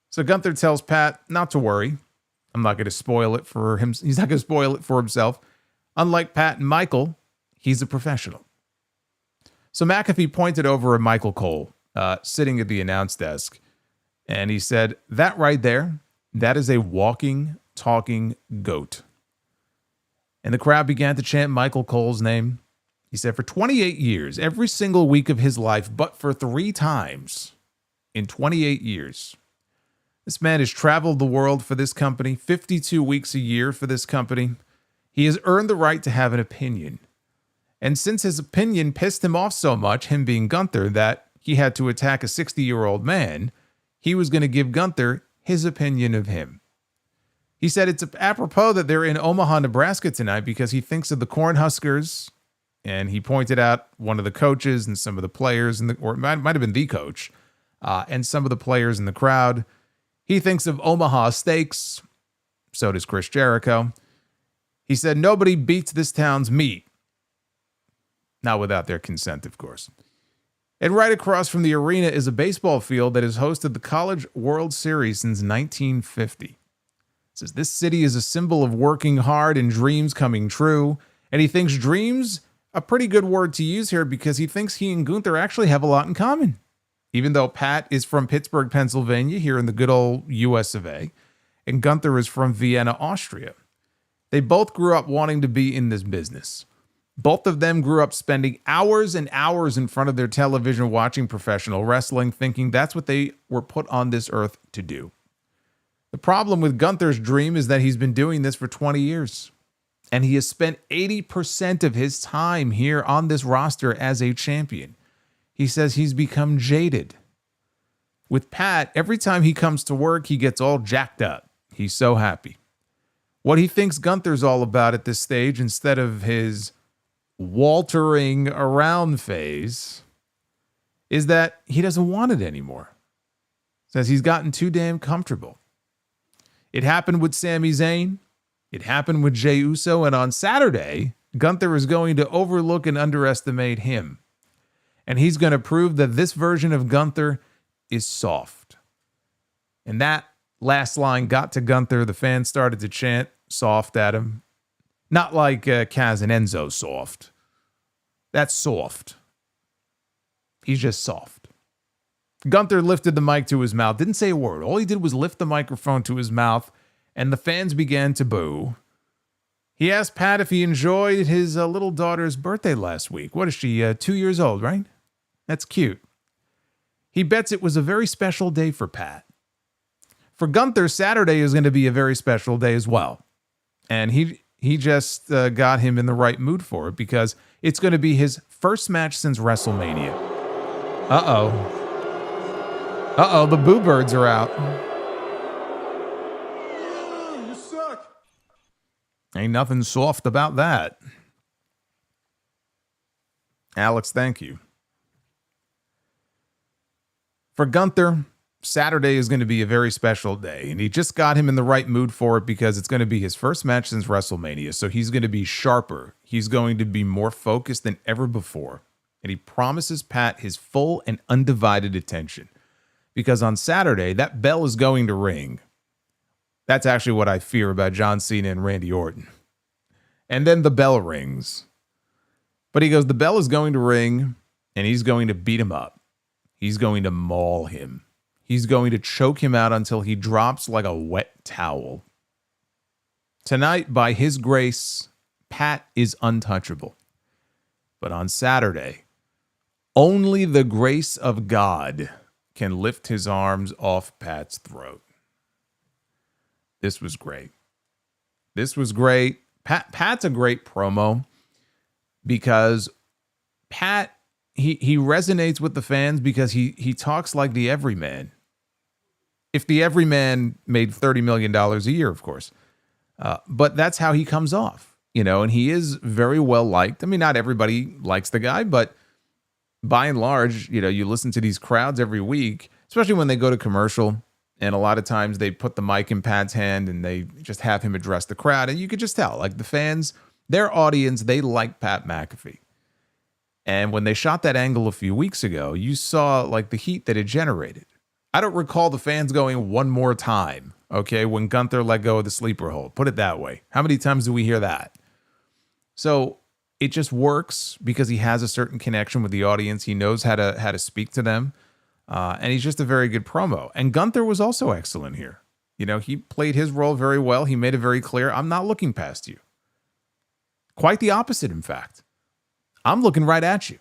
So Gunther tells Pat not to worry. I'm not going to spoil it for him. He's not going to spoil it for himself. Unlike Pat and Michael, he's a professional. So McAfee pointed over at Michael Cole, sitting at the announce desk, and he said, that right there, that is a walking, talking goat. And the crowd began to chant Michael Cole's name. He said, for 28 years, every single week of his life, but for 3 times in 28 years, this man has traveled the world for this company, 52 weeks a year for this company. He has earned the right to have an opinion. And since his opinion pissed him off so much, him being Gunther, that he had to attack a 60-year-old man, he was going to give Gunther his opinion of him. He said it's apropos that they're in Omaha, Nebraska tonight because he thinks of the Cornhuskers, and he pointed out one of the coaches and some of the players, or it might have been the coach, and some of the players in the crowd. He thinks of Omaha Steaks. So does Chris Jericho. He said, nobody beats this town's meat. Not without their consent, of course. And right across from the arena is a baseball field that has hosted the College World Series since 1950. It says this city is a symbol of working hard and dreams coming true. And he thinks dreams a pretty good word to use here because he thinks he and Gunther actually have a lot in common. Even though Pat is from Pittsburgh, Pennsylvania, here in the good old US of A, and Gunther is from Vienna, Austria. They both grew up wanting to be in this business. Both of them grew up spending hours and hours in front of their television watching professional wrestling, thinking that's what they were put on this earth to do. The problem with Gunther's dream is that he's been doing this for 20 years, and he has spent 80% of his time here on this roster as a champion. He says he's become jaded. With Pat, every time he comes to work, he gets all jacked up. He's so happy. What he thinks Gunther's all about at this stage, instead of his waltering around phase, is that he doesn't want it anymore. Says he's gotten too damn comfortable. It happened with Sami Zayn. It happened with Jey Uso. And on Saturday, Gunther is going to overlook and underestimate him. And he's going to prove that this version of Gunther is soft. And that last line got to Gunther. The fans started to chant soft at him. Not like Kaz and Enzo soft. That's soft. He's just soft. Gunther lifted the mic to his mouth, didn't say a word. All he did was lift the microphone to his mouth, and the fans began to boo. He asked Pat if he enjoyed his little daughter's birthday last week. What is she, 2 years old, right? That's cute. He bets it was a very special day for Pat. For Gunther, Saturday is going to be a very special day as well. And he just got him in the right mood for it because it's going to be his first match since WrestleMania. Uh-oh, the Boo Birds are out. You suck. Ain't nothing soft about that. Alex, thank you. For Gunther, Saturday is going to be a very special day, and he just got him in the right mood for it because it's going to be his first match since WrestleMania, so he's going to be sharper. He's going to be more focused than ever before, and he promises Pat his full and undivided attention because on Saturday, that bell is going to ring. That's actually what I fear about John Cena and Randy Orton. And then the bell rings. But he goes, the bell is going to ring, and he's going to beat him up. He's going to maul him. He's going to choke him out until he drops like a wet towel. Tonight, by his grace, Pat is untouchable. But on Saturday, only the grace of God can lift his arms off Pat's throat. This was great. This was great. Pat's a great promo because Pat, he resonates with the fans because he talks like the everyman. If the everyman made $30 million a year, of course. But that's how he comes off, and he is very well liked. I mean, not everybody likes the guy, but by and large, you listen to these crowds every week, especially when they go to commercial. And a lot of times they put the mic in Pat's hand and they just have him address the crowd. And you could just tell, like the fans, their audience, they like Pat McAfee. And when they shot that angle a few weeks ago, you saw like the heat that it generated. I don't recall the fans going one more time, okay, when Gunther let go of the sleeper hold. Put it that way. How many times do we hear that? So it just works because he has a certain connection with the audience. He knows how to speak to them. And he's just a very good promo. And Gunther was also excellent here. He played his role very well. He made it very clear, I'm not looking past you. Quite the opposite, in fact. I'm looking right at you.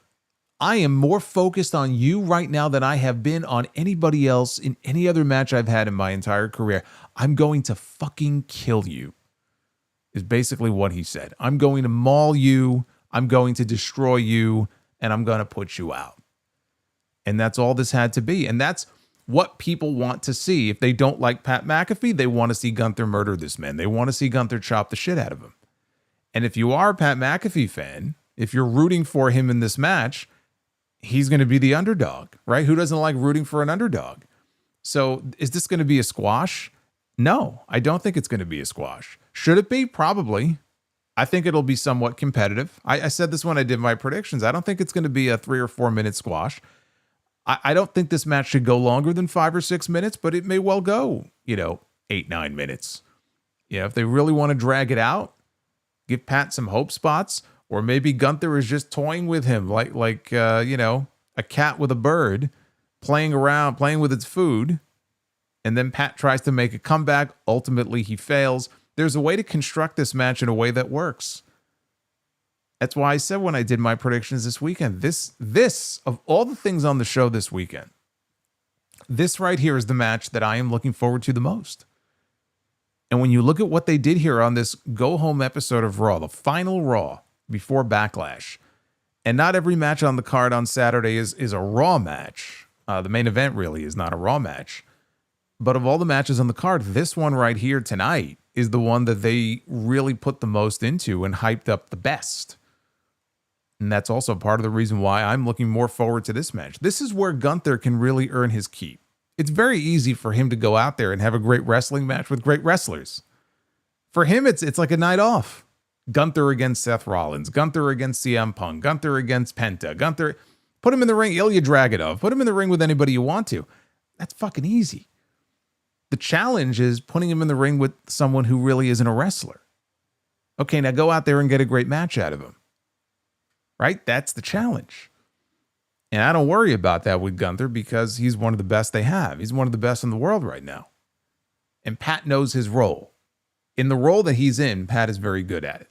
I am more focused on you right now than I have been on anybody else in any other match I've had in my entire career. I'm going to fucking kill you, is basically what he said. I'm going to maul you. I'm going to destroy you. And I'm going to put you out. And that's all this had to be. And that's what people want to see. If they don't like Pat McAfee, they want to see Gunther murder this man. They want to see Gunther chop the shit out of him. And if you are a Pat McAfee fan, if you're rooting for him in this match, he's going to be the underdog, right? Who doesn't like rooting for an underdog? So is this going to be a squash? No, I don't think it's going to be a squash. Should it be? Probably. I think it'll be somewhat competitive. I said this when I did my predictions. I don't think it's going to be a 3 or 4 minute squash. I don't think this match should go longer than 5 or 6 minutes, but it may well go, 8, 9 minutes. If they really want to drag it out, give Pat some hope spots, or maybe Gunther is just toying with him like a cat with a bird, playing around, playing with its food, and then Pat tries to make a comeback. Ultimately, he fails. There's a way to construct this match in a way that works. That's why I said when I did my predictions this weekend, this of all the things on the show this weekend, this right here is the match that I am looking forward to the most. And when you look at what they did here on this go-home episode of Raw, the final Raw before Backlash, and not every match on the card on Saturday is a Raw match. The main event really is not a Raw match. But of all the matches on the card, this one right here tonight is the one that they really put the most into and hyped up the best. And that's also part of the reason why I'm looking more forward to this match. This is where Gunther can really earn his keep. It's very easy for him to go out there and have a great wrestling match with great wrestlers. For him, it's like a night off. Gunther against Seth Rollins, Gunther against CM Punk, Gunther against Penta, Gunther, put him in the ring, Ilya Dragunov, put him in the ring with anybody you want to. That's fucking easy. The challenge is putting him in the ring with someone who really isn't a wrestler. Okay, now go out there and get a great match out of him. Right? That's the challenge. And I don't worry about that with Gunther because he's one of the best they have. He's one of the best in the world right now. And Pat knows his role. In the role that he's in, Pat is very good at it.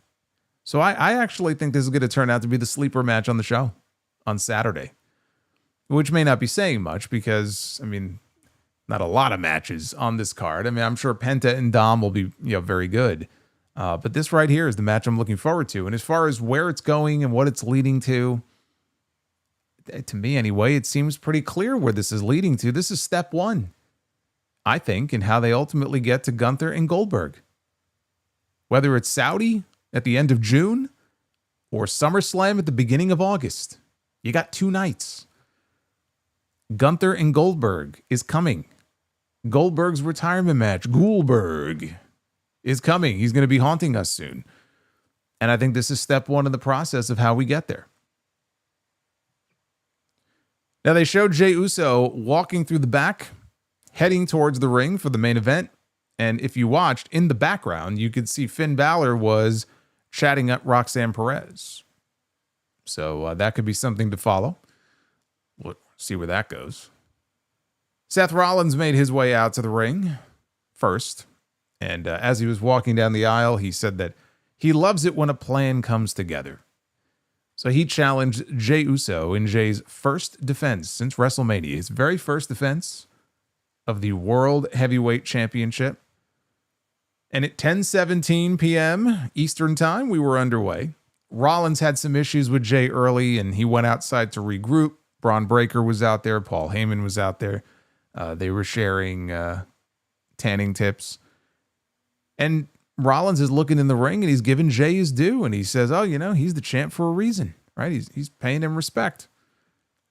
So I actually think this is going to turn out to be the sleeper match on the show on Saturday, which may not be saying much because, I mean, not a lot of matches on this card. I mean, I'm sure Penta and Dom will be, very good. But this right here is the match I'm looking forward to. And as far as where it's going and what it's leading to me anyway, it seems pretty clear where this is leading to. This is step one, I think, in how they ultimately get to Gunther and Goldberg. Whether it's Saudi at the end of June or SummerSlam at the beginning of August, you got 2 nights. Gunther and Goldberg is coming. Goldberg's retirement match, Goldberg, is coming. He's going to be haunting us soon. And I think this is step one in the process of how we get there. Now, they showed Jey Uso walking through the back, heading towards the ring for the main event. And if you watched, in the background, you could see Finn Balor was chatting up Roxanne Perez. So that could be something to follow. We'll see where that goes. Seth Rollins made his way out to the ring first. And as he was walking down the aisle, he said that he loves it when a plan comes together. So he challenged Jey Uso in Jey's first defense since WrestleMania, his very first defense of the World Heavyweight Championship. And at 10:17 p.m. Eastern Time, we were underway. Rollins had some issues with Jey early, and he went outside to regroup. Braun Breaker was out there. Paul Heyman was out there. They were sharing tanning tips. And Rollins is looking in the ring, and he's giving Jey his due. And he says, he's the champ for a reason, right? He's paying him respect.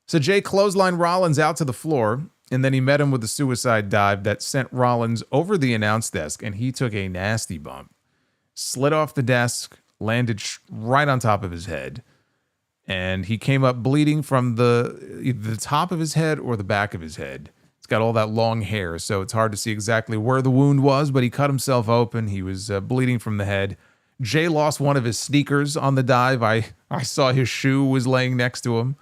So Jey clotheslined Rollins out to the floor, and then he met him with a suicide dive that sent Rollins over the announce desk, and he took a nasty bump. Slid off the desk, landed right on top of his head, and he came up bleeding from either the top of his head or the back of his head. He's got all that long hair, so it's hard to see exactly where the wound was, but he cut himself open. He was bleeding from the head. Jey lost one of his sneakers on the dive. I saw his shoe was laying next to him.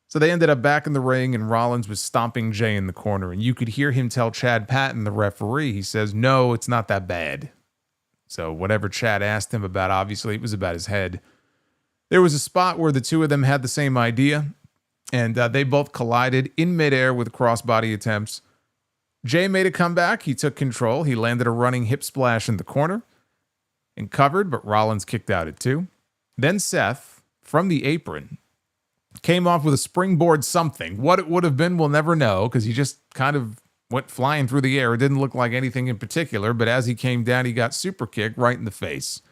So they ended up back in the ring, and Rollins was stomping Jey in the corner. And you could hear him tell Chad Patton, the referee, he says, no, it's not that bad. So whatever Chad asked him about, obviously it was about his head. There was a spot where the two of them had the same idea, and they both collided in midair with crossbody attempts. Jey made a comeback. He took control. He landed a running hip splash in the corner and covered, but Rollins kicked out at 2. Then Seth, from the apron, came off with a springboard something. What it would have been, we'll never know, because he just kind of went flying through the air. It didn't look like anything in particular, but as he came down, he got super kicked right in the face.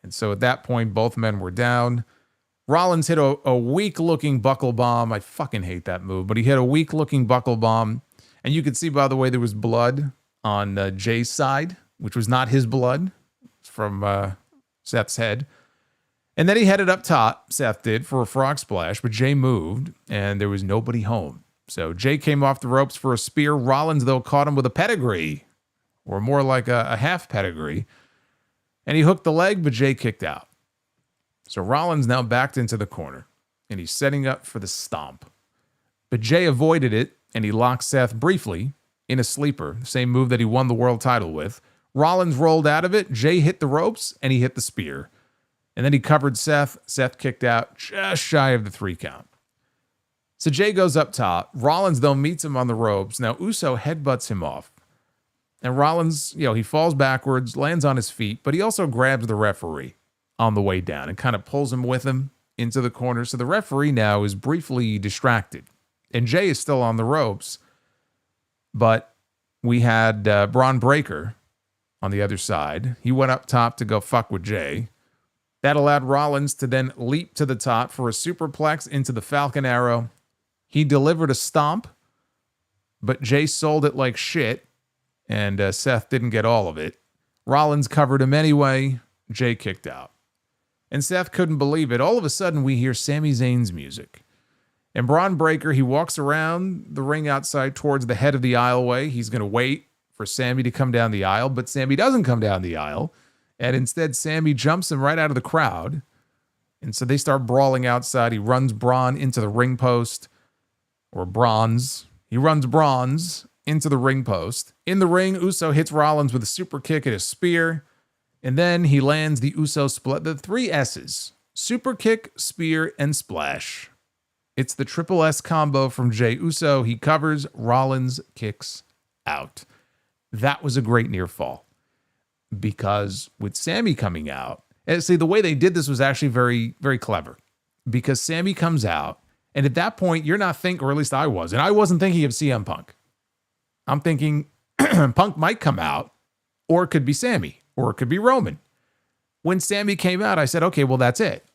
And so at that point, both men were down. Rollins hit a weak-looking buckle bomb. I fucking hate that move, but he hit a weak-looking buckle bomb. And you could see, by the way, there was blood on Jey's side, which was not his blood. It's from Seth's head. And then he headed up top, Seth did, for a frog splash, but Jey moved, and there was nobody home. So Jey came off the ropes for a spear. Rollins, though, caught him with a pedigree, or more like a half pedigree. And he hooked the leg, but Jey kicked out. So Rollins now backed into the corner, and he's setting up for the stomp. But Jey avoided it, and he locked Seth briefly in a sleeper, the same move that he won the world title with. Rollins rolled out of it. Jey hit the ropes, and he hit the spear. And then he covered Seth. Seth kicked out just shy of the 3 count. So Jey goes up top. Rollins, though, meets him on the ropes. Now Uso headbutts him off. And Rollins, he falls backwards, lands on his feet, but he also grabs the referee on the way down and kind of pulls him with him into the corner. So the referee now is briefly distracted. And Jey is still on the ropes. But we had Braun Breaker on the other side. He went up top to go fuck with Jey. That allowed Rollins to then leap to the top for a superplex into the Falcon Arrow. He delivered a stomp, but Jey sold it like shit, and Seth didn't get all of it. Rollins covered him anyway. Jey kicked out. And Seth couldn't believe it. All of a sudden, we hear Sami Zayn's music. And Braun Breaker, he walks around the ring outside towards the head of the aisleway. He's going to wait for Sami to come down the aisle, but Sami doesn't come down the aisle. And instead, Sami jumps him right out of the crowd And so they start brawling outside. He runs Braun into the ring post, or bronze. He runs bronze into the ring post. In the ring, Uso hits Rollins with a super kick and a spear. And then he lands the Uso split, the 3 S's: super kick, spear, and splash. It's the triple S combo from Jey Uso. He covers, Rollins kicks out. That was a great near fall, because with Sammy coming out, and see, the way they did this was actually very, very clever, because Sammy comes out, and at that point, you're not thinking, or at least I wasn't thinking of CM Punk. I'm thinking Punk might come out, or it could be Sammy, or it could be Roman. When Sammy came out, I said, okay, well, that's it.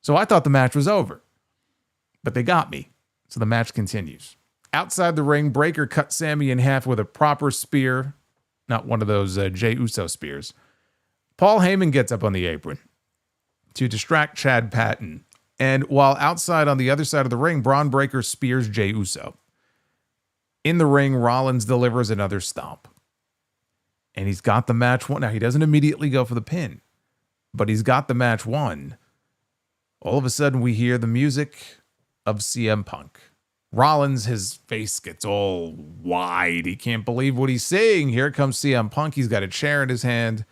So I thought the match was over, but they got me. So the match continues. Outside the ring, Breaker cut Sammy in half with a proper spear, not one of those Jey Uso spears. Paul Heyman gets up on the apron to distract Chad Patton. And while outside on the other side of the ring, Braun Breaker spears Jey Uso. In the ring, Rollins delivers another stomp. And he's got the match won. Now, he doesn't immediately go for the pin, but he's got the match won. All of a sudden, we hear the music of CM Punk. Rollins, his face gets all wide. He can't believe what he's seeing. Here comes CM Punk. He's got a chair in his hand,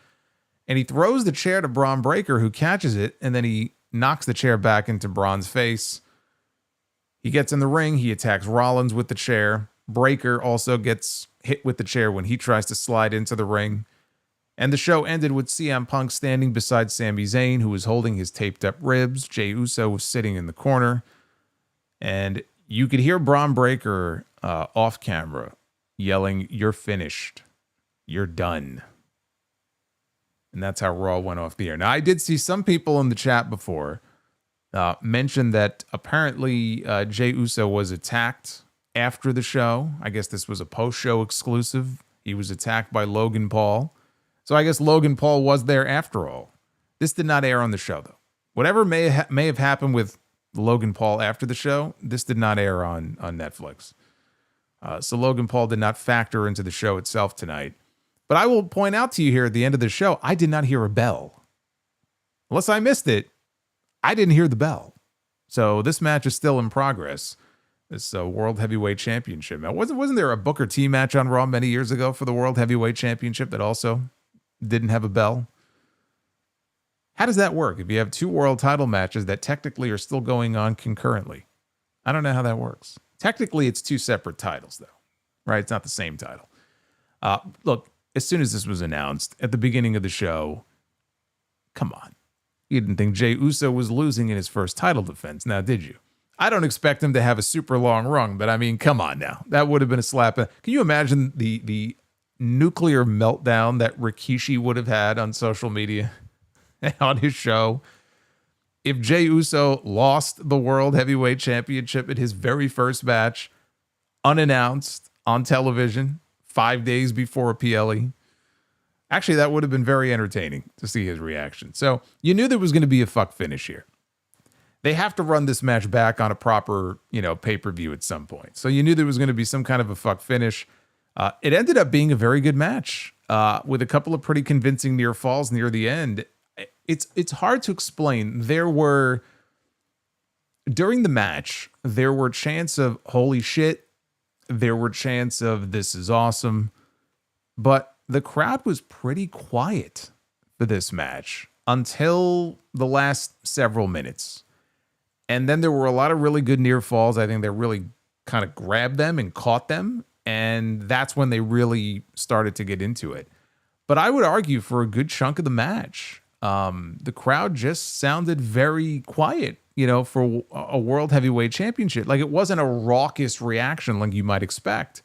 and he throws the chair to Braun Breaker, who catches it, and then he knocks the chair back into Braun's face. He gets in the ring. He attacks Rollins with the chair. Breaker also gets hit with the chair when he tries to slide into the ring. And the show ended with CM Punk standing beside Sami Zayn, who was holding his taped up ribs. Jey Uso was sitting in the corner. And you could hear Braun Breaker off camera yelling, "You're finished. You're done." And that's how Raw went off the air. Now, I did see some people in the chat before mention that apparently Jey Uso was attacked after the show. I guess this was a post-show exclusive. He was attacked by Logan Paul. So I guess Logan Paul was there after all. This did not air on the show, though. Whatever may have happened with Logan Paul after the show, this did not air on Netflix. So Logan Paul did not factor into the show itself tonight. But I will point out to you here at the end of the show, I did not hear a bell. Unless I missed it, I didn't hear the bell. So this match is still in progress. This World Heavyweight Championship. Now, wasn't there a Booker T match on Raw many years ago for the World Heavyweight Championship that also didn't have a bell? How does that work if you have 2 world title matches that technically are still going on concurrently? I don't know how that works. Technically, it's 2 separate titles, though, right? It's not the same title. Look, as soon as this was announced at the beginning of the show, come on. You didn't think Jey Uso was losing in his first title defense, now did you? I don't expect him to have a super long run, but I mean, come on now. That would have been a slap. Can you imagine the nuclear meltdown that Rikishi would have had on social media on his show if Jey Uso lost the World Heavyweight Championship in his very first match, unannounced on television, 5 days before a PLE? Actually, that would have been very entertaining to see his reaction. So you knew there was going to be a fuck finish here. They have to run this match back on a proper, pay-per-view at some point. So you knew there was going to be some kind of a fuck finish. It ended up being a very good match with a couple of pretty convincing near falls near the end. It's hard to explain. During the match, there were chants of "holy shit." There were chants of "this is awesome." But the crowd was pretty quiet for this match until the last several minutes. And then there were a lot of really good near falls. I think they really kind of grabbed them and caught them. And that's when they really started to get into it. But I would argue for a good chunk of the match, the crowd just sounded very quiet, for a World Heavyweight Championship. Like, it wasn't a raucous reaction like you might expect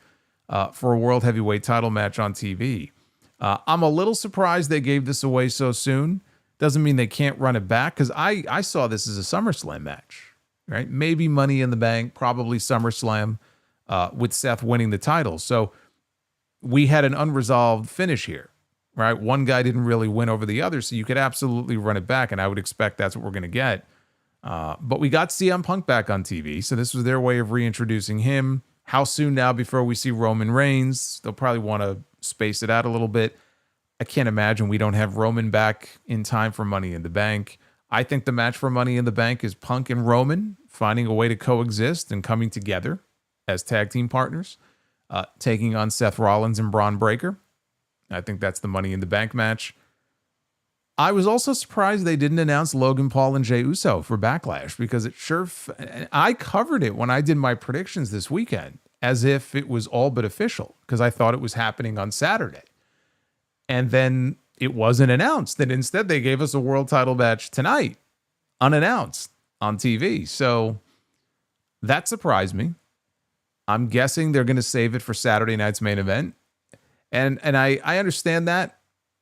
for a World Heavyweight title match on TV. I'm a little surprised they gave this away so soon. Doesn't mean they can't run it back, because I saw this as a SummerSlam match, right? Maybe Money in the Bank, probably SummerSlam, with Seth winning the title. So we had an unresolved finish here, right? One guy didn't really win over the other, so you could absolutely run it back, and I would expect that's what we're going to get. But we got CM Punk back on TV, so this was their way of reintroducing him. How soon now before we see Roman Reigns? They'll probably want to space it out a little bit. I can't imagine we don't have Roman back in time for Money in the Bank. I think the match for Money in the Bank is Punk and Roman finding a way to coexist and coming together as tag team partners, taking on Seth Rollins and Braun Breaker. I think that's the Money in the Bank match. I was also surprised they didn't announce Logan Paul and Jey Uso for Backlash, because it sure... I covered it when I did my predictions this weekend as if it was all but official, because I thought it was happening on Saturday. And then it wasn't announced. And instead they gave us a world title match tonight, unannounced on TV. So that surprised me. I'm guessing they're going to save it for Saturday night's main event. And I understand that.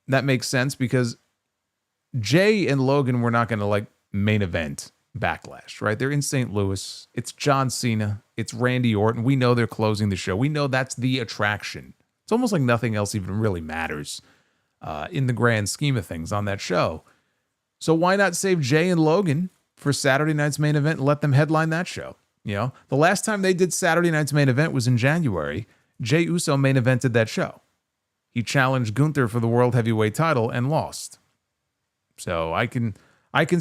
That makes sense, because Jay and Logan were not going to like main event Backlash, right? They're in St. Louis. It's John Cena. It's Randy Orton. We know they're closing the show. We know that's the attraction. It's almost like nothing else even really matters in the grand scheme of things on that show. So why not save Jay and Logan for Saturday night's main event and let them headline that show? You know, the last time they did Saturday night's main event was in January. Jey Uso main evented that show. He challenged Gunther for the World Heavyweight title and lost. So I can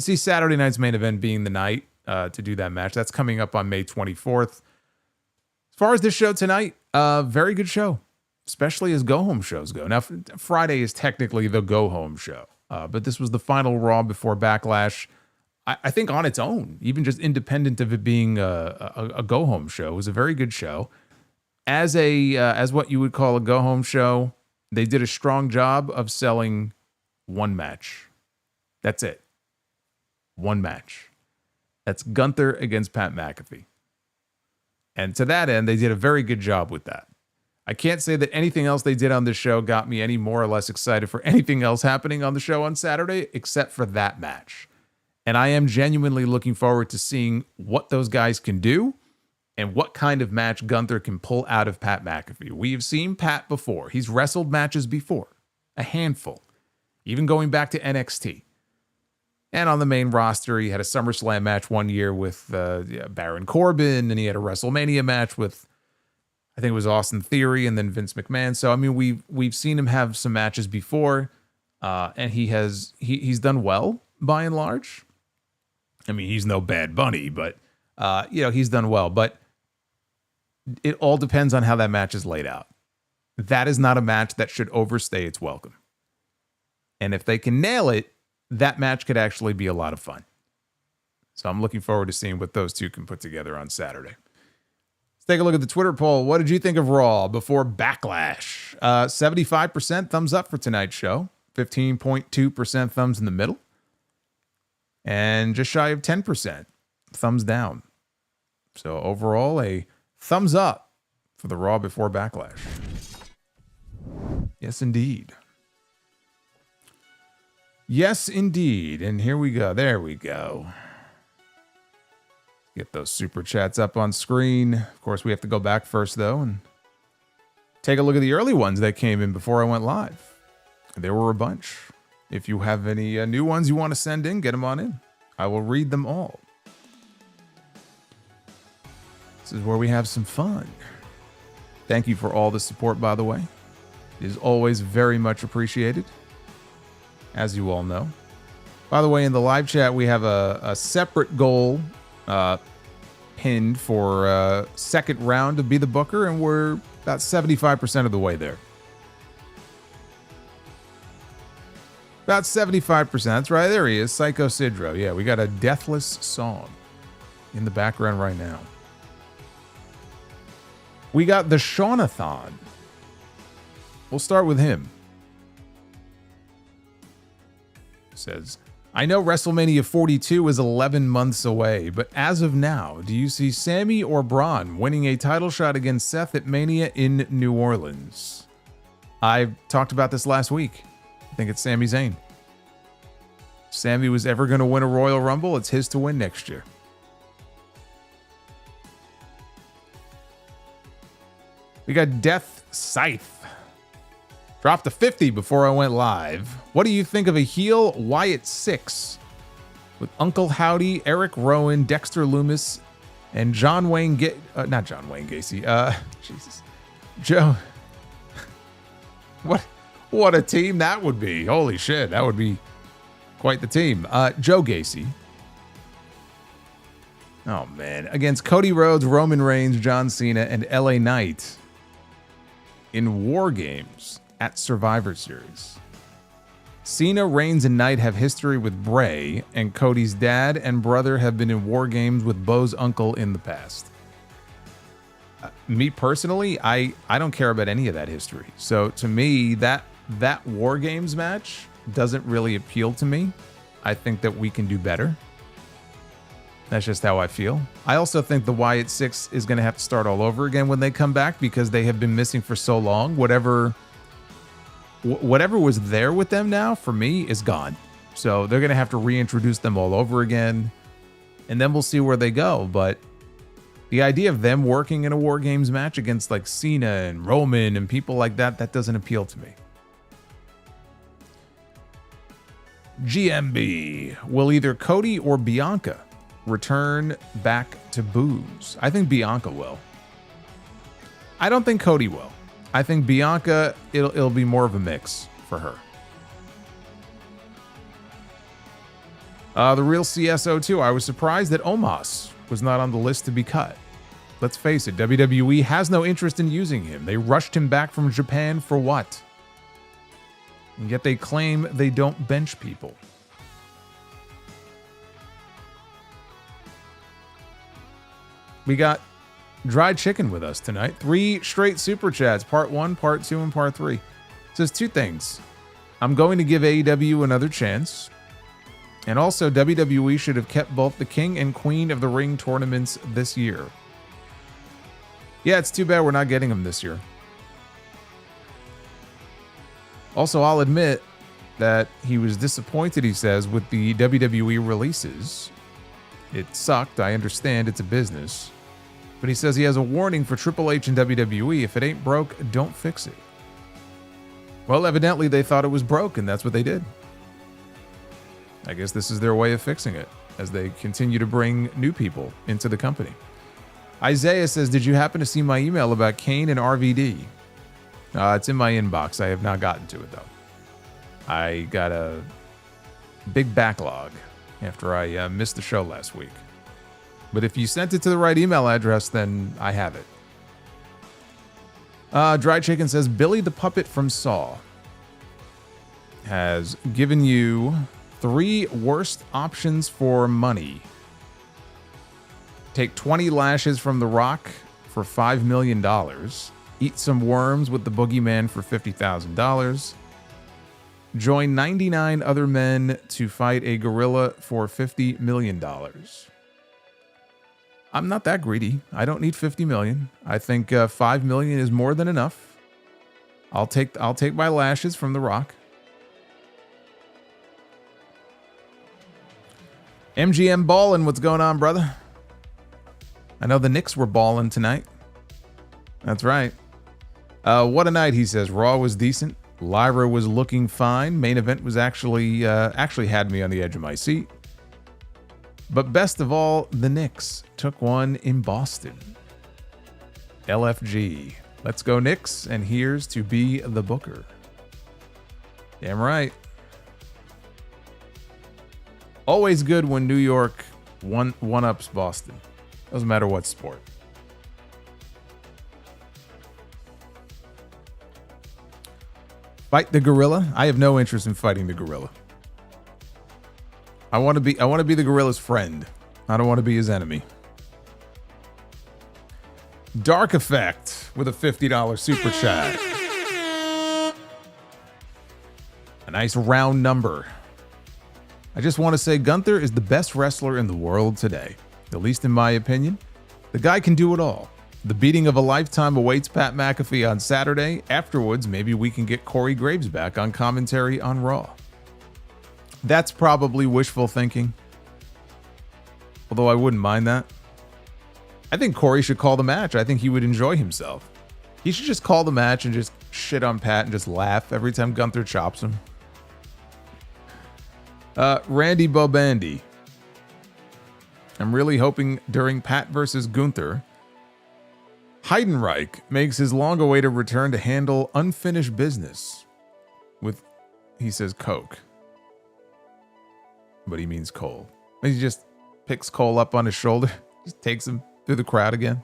see Saturday night's main event being the night to do that match. That's coming up on May 24th. As far as this show tonight, very good show, especially as go-home shows go. Now, Friday is technically the go-home show, but this was the final Raw before Backlash. I think on its own, even just independent of it being a go-home show, it was a very good show. As what you would call a go-home show, they did a strong job of selling one match. That's it. One match. That's Gunther against Pat McAfee. And to that end, they did a very good job with that. I can't say that anything else they did on this show got me any more or less excited for anything else happening on the show on Saturday, except for that match. And I am genuinely looking forward to seeing what those guys can do and what kind of match Gunther can pull out of Pat McAfee. We've seen Pat before. He's wrestled matches before. A handful. Even going back to NXT. And on the main roster, he had a SummerSlam match one year with Baron Corbin, and he had a WrestleMania match with, I think it was Austin Theory and then Vince McMahon. So, I mean, we've seen him have some matches before, and he's done well by and large. I mean, he's no Bad Bunny, but, he's done well. But it all depends on how that match is laid out. That is not a match that should overstay its welcome. And if they can nail it, that match could actually be a lot of fun. So I'm looking forward to seeing what those two can put together on Saturday. Let's take a look at the Twitter poll. What did you think of Raw before Backlash? 75% thumbs up for tonight's show. 15.2% thumbs in the middle. And just shy of 10% thumbs down. So overall, a thumbs up for the Raw before Backlash. Yes, indeed. Yes, indeed. And here we go. There we go. Get those super chats up on screen. Of course, we have to go back first, though, and take a look at the early ones that came in before I went live. There were a bunch. If you have any new ones you want to send in, get them on in. I will read them all. This is where we have some fun. Thank you for all the support, by the way. It is always very much appreciated, as you all know. By the way, in the live chat, we have a separate goal pinned for second round to be the booker, and we're about 75% of the way there. About 75%. That's right. There he is. Psycho Sidro. Yeah, we got a deathless song in the background right now. We got the Shaunathon. We'll start with him. Says, I know WrestleMania 42 is 11 months away, but as of now, do you see Sami or Bron winning a title shot against Seth at Mania in New Orleans? I talked about this last week. I think it's Sami Zayn. If Sami was ever going to win a Royal Rumble, it's his to win next year. We got Death Scythe. Dropped to 50 before I went live. What do you think of a heel Wyatt 6 with Uncle Howdy, Eric Rowan, Dexter Lumis, and John Wayne not John Wayne Gacy. Jesus. Joe. What a team that would be. Holy shit. That would be Quite the team. Joe Gacy. Oh, man. Against Cody Rhodes, Roman Reigns, John Cena, and LA Knight in War Games at Survivor Series. Cena, Reigns, and Knight have history with Bray, and Cody's dad and brother have been in War Games with Bo's uncle in the past. Me personally, I don't care about any of that history. So to me, that War Games match doesn't really appeal to me. I think that we can do better. That's just how I feel. I also think the Wyatt Six is going to have to start all over again when they come back because they have been missing for so long. Whatever was there with them now, for me, is gone. So they're going to have to reintroduce them all over again, and then we'll see where they go. But the idea of them working in a War Games match against like Cena and Roman and people like that, that doesn't appeal to me. GMB, will either Cody or Bianca return back to booze? I think Bianca will. I don't think Cody will. I think Bianca, it'll be more of a mix for her. The real CSO2, I was surprised that Omos was not on the list to be cut. Let's face it, WWE has no interest in using him. They rushed him back from Japan for what? And yet they claim they don't bench people. We got Dried Chicken with us tonight. 3 straight super chats, part 1, part 2, and part 3. It says 2 things. I'm going to give AEW another chance. And also, WWE should have kept both the King and Queen of the Ring tournaments this year. Yeah, it's too bad we're not getting them this year. Also, I'll admit that he was disappointed, he says, with the WWE releases. It sucked. I understand it's a business. But he says he has a warning for Triple H and WWE. If it ain't broke, don't fix it. Well, evidently they thought it was broke, and that's what they did. I guess this is their way of fixing it, as they continue to bring new people into the company. Isaiah says, did you happen to see my email about Kane and RVD? It's in my inbox. I have not gotten to it, though. I got a big backlog after I missed the show last week. But if you sent it to the right email address, then I have it. Dry Chicken says, Billy the Puppet from Saw has given you 3 worst options for money. Take 20 lashes from The Rock for $5 million. Eat some worms with the Boogeyman for $50,000. Join 99 other men to fight a gorilla for $50 million. I'm not that greedy. I don't need 50 million. I think 5 million is more than enough. I'll take my lashes from The Rock. MGM ballin', what's going on, brother? I know the Knicks were ballin' tonight. That's right. What a night, he says. Raw was decent. Lyra was looking fine. Main event was actually had me on the edge of my seat. But best of all, the Knicks took one in Boston. LFG. Let's go Knicks, and here's to be the booker. Damn right. Always good when New York one-ups Boston. Doesn't matter what sport. Fight the gorilla? I have no interest in fighting the gorilla. I want to be the gorilla's friend. I don't want to be his enemy. Dark Effect with a $50 super chat. A nice round number. I just want to say Gunther is the best wrestler in the world today. At least in my opinion. The guy can do it all. The beating of a lifetime awaits Pat McAfee on Saturday. Afterwards, maybe we can get Corey Graves back on commentary on Raw. That's probably wishful thinking. Although I wouldn't mind that. I think Corey should call the match. I think he would enjoy himself. He should just call the match and just shit on Pat and just laugh every time Gunther chops him. Randy Bobandy. I'm really hoping during Pat versus Gunther, Heidenreich makes his long-awaited return to handle unfinished business with, he says, Coke. but he means Cole. And he just picks Cole up on his shoulder, just takes him through the crowd again.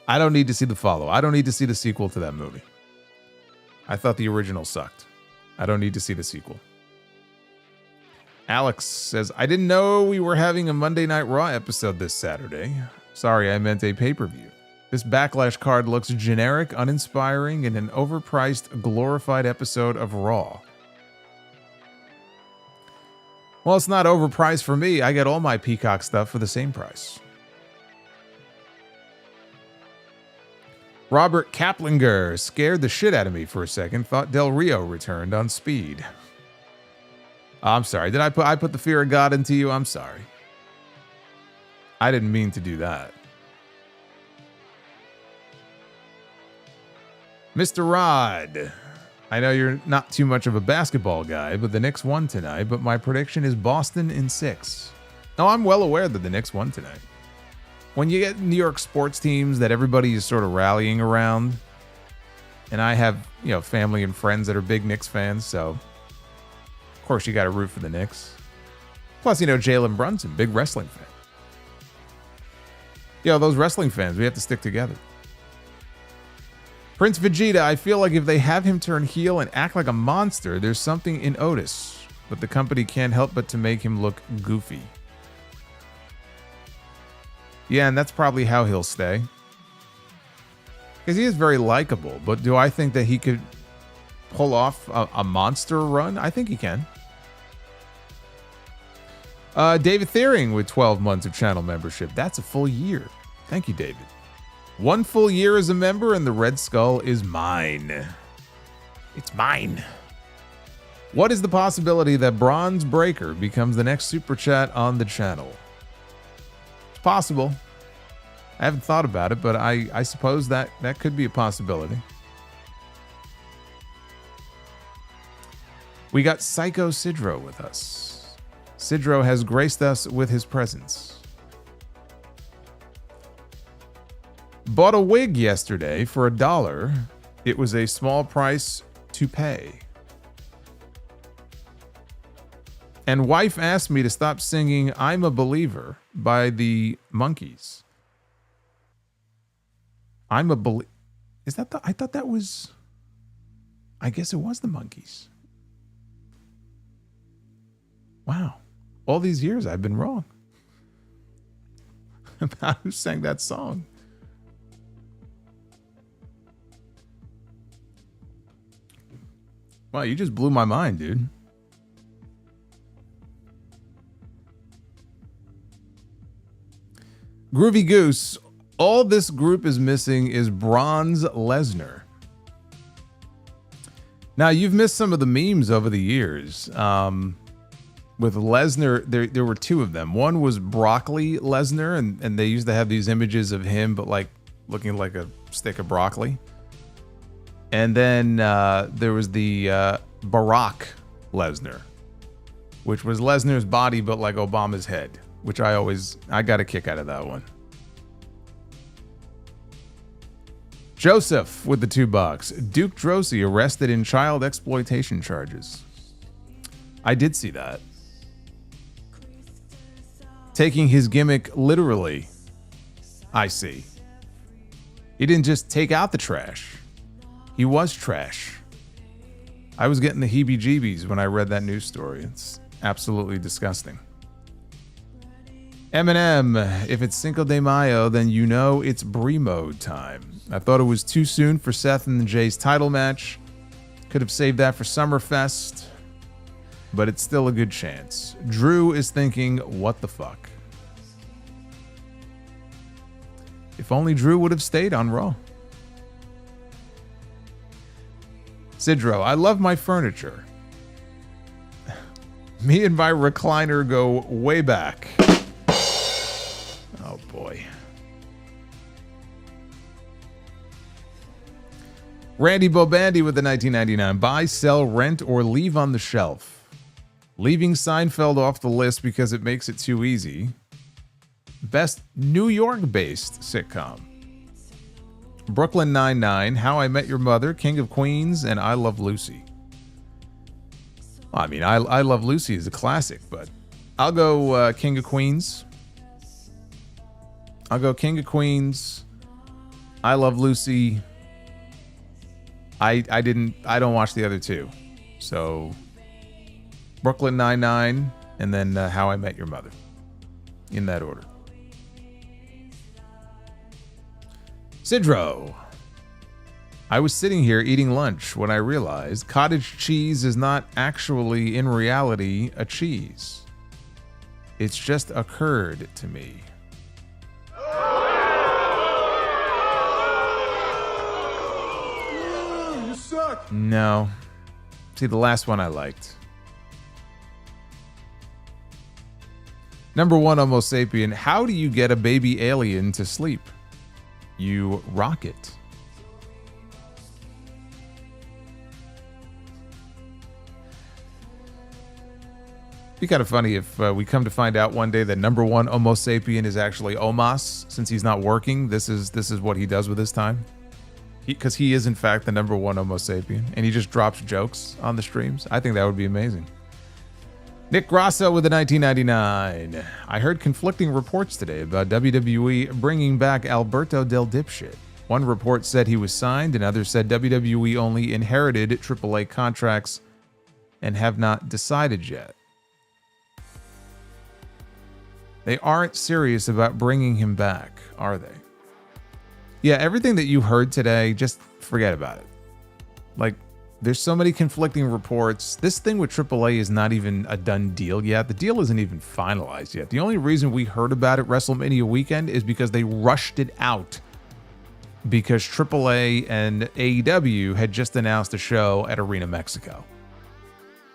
I don't need to see the follow. I don't need to see the sequel to that movie. I thought the original sucked. I don't need to see the sequel. Alex says, I didn't know we were having a Monday Night Raw episode this Saturday. Sorry, I meant a pay-per-view. This Backlash card looks generic, uninspiring, and an overpriced, glorified episode of Raw. Well, it's not overpriced for me. I get all my Peacock stuff for the same price. Robert Kaplinger scared the shit out of me for a second. Thought Del Rio returned on Speed. I'm sorry. Did I put the fear of God into you? I'm sorry. I didn't mean to do that. Mr. Rod, I know you're not too much of a basketball guy, but the Knicks won tonight, but my prediction is Boston in 6. No, I'm well aware that the Knicks won tonight. When you get New York sports teams that everybody is sort of rallying around, and I have, family and friends that are big Knicks fans, so of course you got to root for the Knicks. Plus, Jalen Brunson, big wrestling fan. Those wrestling fans, we have to stick together. Prince Vegeta, I feel like if they have him turn heel and act like a monster, there's something in Otis, but the company can't help but to make him look goofy. Yeah, and that's probably how he'll stay. Because he is very likable, but do I think that he could pull off a monster run? I think he can. David Thiering with 12 months of channel membership. That's a full year. Thank you, David. 1 full year as a member, and the Red Skull is mine. It's mine. What is the possibility that Braun Breaker becomes the next Super Chat on the channel? It's possible. I haven't thought about it, but I suppose that could be a possibility. We got Psycho Sidro with us. Sidro has graced us with his presence. Bought a wig yesterday for $1. It was a small price to pay. And wife asked me to stop singing I'm a Believer by the Monkees. I'm a Believer. Is that I thought that was... I guess it was the Monkees. Wow. All these years I've been wrong about who sang that song. Wow, you just blew my mind, dude. Groovy Goose, all this group is missing is Bronze Lesnar. Now, you've missed some of the memes over the years. With Lesnar, there were 2 of them. One was Broccoli Lesnar, and they used to have these images of him, but like looking like a stick of broccoli. And then there was the Barack Lesnar, which was Lesnar's body, but like Obama's head, which I got a kick out of that one. Joseph with the $2. Duke Drosy arrested in child exploitation charges. I did see that. Taking his gimmick literally, I see. He didn't just take out the trash. He was trash. I was getting the heebie-jeebies when I read that news story. It's absolutely disgusting. Eminem, if it's Cinco de Mayo, then you know it's Brie mode time. I thought it was too soon for Seth and Jay's title match. Could have saved that for Summerfest, but it's still a good chance. Drew is thinking, what the fuck? If only Drew would have stayed on Raw. Sidro, I love my furniture. Me and my recliner go way back. Oh boy. Randy Bobandy with the 1999. Buy, sell, rent, or leave on the shelf. Leaving Seinfeld off the list because it makes it too easy. Best New York-based sitcom. Brooklyn Nine-Nine, How I Met Your Mother, King of Queens, and I Love Lucy. I mean, I Love Lucy is a classic, but I'll go King of Queens. I'll go King of Queens. I Love Lucy. I don't watch the other two. So Brooklyn Nine-Nine and then How I Met Your Mother. In that order. Sidro. I was sitting here eating lunch when I realized cottage cheese is not actually in reality a cheese. It's just occurred to me. You suck. No. See, the last one I liked. Number one, Homo sapien. How do you get a baby alien to sleep? You rock it. Be kind of funny if we come to find out one day that number one Homo sapien is actually Omos. Since he's not working, this is what he does with his time. Because he is in fact the number one Homo sapien, and he just drops jokes on the streams. I think that would be amazing. Nick Grasso with the 1999. I heard conflicting reports today about WWE bringing back Alberto Del Dipshit. One report said he was signed, and others said WWE only inherited AAA contracts and have not decided yet. They aren't serious about bringing him back, are they? Yeah, everything that you heard today, just forget about it. Like, there's so many conflicting reports. This thing with AAA is not even a done deal yet. The deal isn't even finalized yet. The only reason we heard about it WrestleMania weekend is because they rushed it out. Because AAA and AEW had just announced a show at Arena Mexico.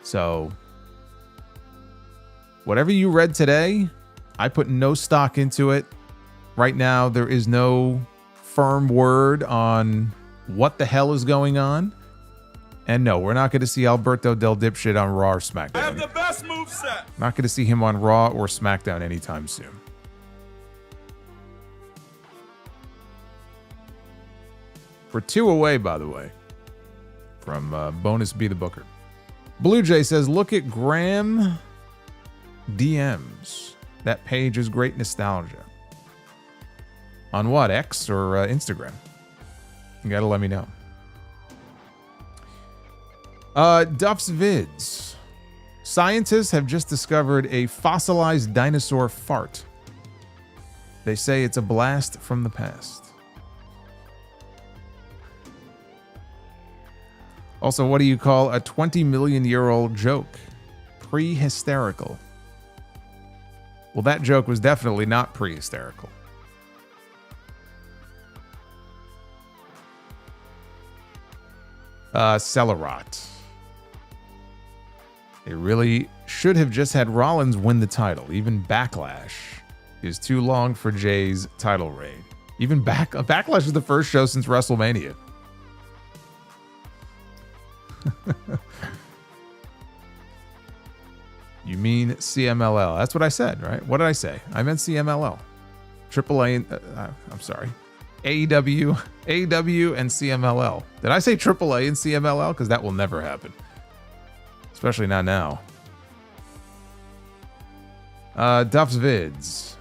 So, whatever you read today, I put no stock into it. Right now, there is no firm word on what the hell is going on. And no, we're not going to see Alberto Del Dipshit on Raw or SmackDown. I have the best moveset. Not going to see him on Raw or SmackDown anytime soon. We're 2 away, by the way, from Bonus Be the Booker. Blue Jay says, look at Graham DMs. That page is great nostalgia. On what, X or Instagram? You got to let me know. Duff's Vids. Scientists have just discovered a fossilized dinosaur fart. They say it's a blast from the past. Also, what do you call a 20 million year old joke? Pre-hysterical. Well, that joke was definitely not pre-hysterical. Celerot. They really should have just had Rollins win the title. Even Backlash is too long for Jay's title reign. Even Backlash is the first show since WrestleMania. You mean CMLL? That's what I said, right? What did I say? I meant CMLL. AAA. I'm sorry. AEW and CMLL. Did I say AAA and CMLL? Because that will never happen. Especially not now. Duff's Vids.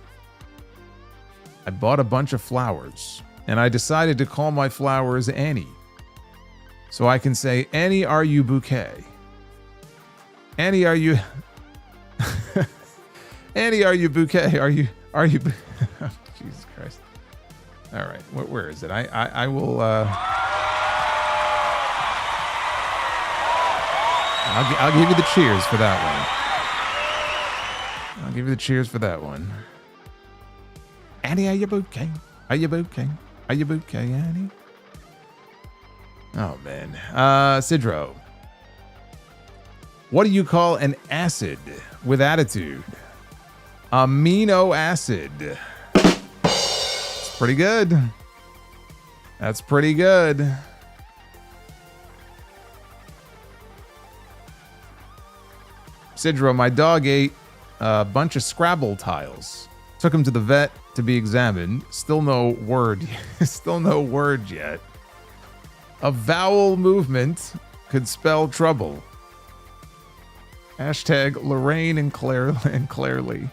I bought a bunch of flowers, and I decided to call my flowers Annie. So I can say, Annie, are you bouquet? Annie, are you... Annie, are you bouquet? Are you... Jesus Christ. All right, where is it? I will... I'll give you the cheers for that one. I'll give you the cheers for that one. Annie, are you bouquet? Are you bouquet? Are you bouquet, Annie? Oh, man. Sidro. What do you call an acid with attitude? Amino acid. It's pretty good. That's pretty good. Sidro, my dog ate a bunch of Scrabble tiles. Took him to the vet to be examined. Still no word. Still no word yet. A vowel movement could spell trouble. Hashtag Lorraine and Claire Lee.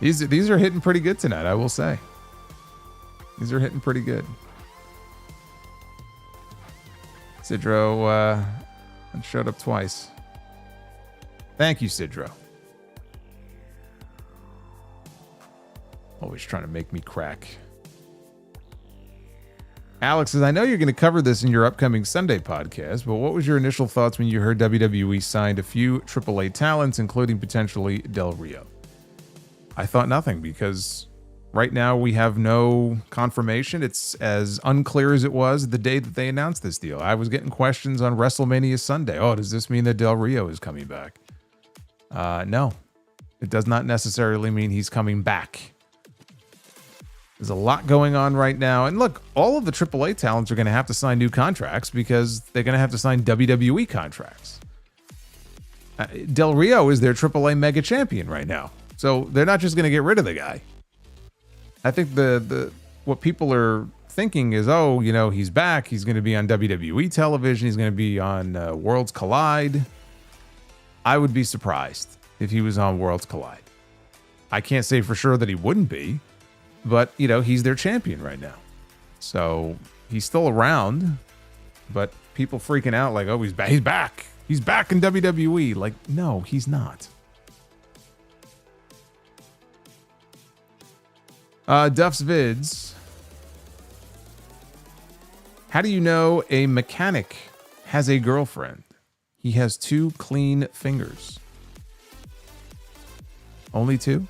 These are hitting pretty good tonight, I will say. These are hitting pretty good. Sidro showed up twice. Thank you, Sidro. Always trying to make me crack. Alex says, I know you're going to cover this in your upcoming Sunday podcast, but what was your initial thoughts when you heard WWE signed a few AAA talents, including potentially Del Rio? I thought nothing, because right now we have no confirmation. It's as unclear as it was the day that they announced this deal. I was getting questions on WrestleMania Sunday. Oh, does this mean that Del Rio is coming back? No, it does not necessarily mean he's coming back. There's a lot going on right now. And look, all of the AAA talents are going to have to sign new contracts because they're going to have to sign WWE contracts. Del Rio is their AAA mega champion right now. So they're not just going to get rid of the guy. I think what people are thinking is, oh, you know, he's back. He's going to be on WWE television. He's going to be on Worlds Collide. I would be surprised if he was on Worlds Collide. I can't say for sure that he wouldn't be. But, you know, he's their champion right now. So he's still around, but people freaking out like, oh, he's back. He's back. He's back in WWE. Like, no, he's not. Duff's Vids. How do you know a mechanic has a girlfriend? He has 2 clean fingers. Only 2?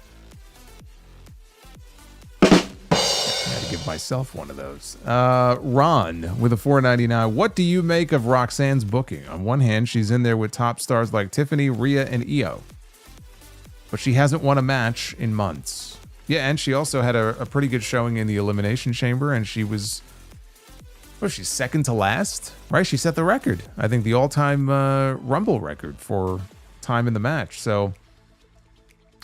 Give myself one of those. Ron with a $4.99. What do you make of Roxanne's booking? On one hand, she's in there with top stars like Tiffany, Rhea, and Io, but she hasn't won a match in months. Yeah, and she also had a pretty good showing in the Elimination Chamber, and she was, she's second to last, right? She set the record. I think the all-time Rumble record for time in the match. So,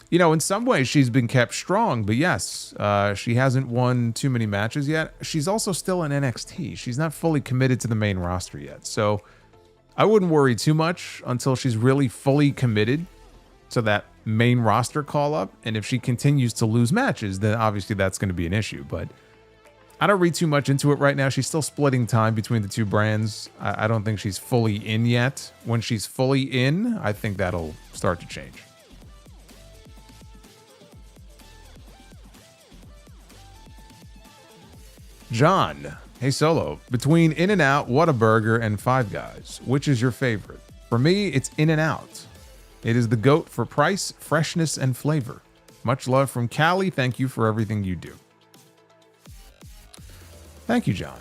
you know, in some ways she's been kept strong, but yes, she hasn't won too many matches yet. She's also still in NXT. She's not fully committed to the main roster yet. So I wouldn't worry too much until she's really fully committed to that main roster call up. And if she continues to lose matches, then obviously that's going to be an issue. But I don't read too much into it right now. She's still splitting time between the 2 brands. I don't think she's fully in yet. When she's fully in, I think that'll start to change. John, hey Solo, between In-N-Out, Whataburger, and Five Guys, which is your favorite? For me, it's In-N-Out. It is the GOAT for price, freshness, and flavor. Much love from Cali. Thank you for everything you do. Thank you, John.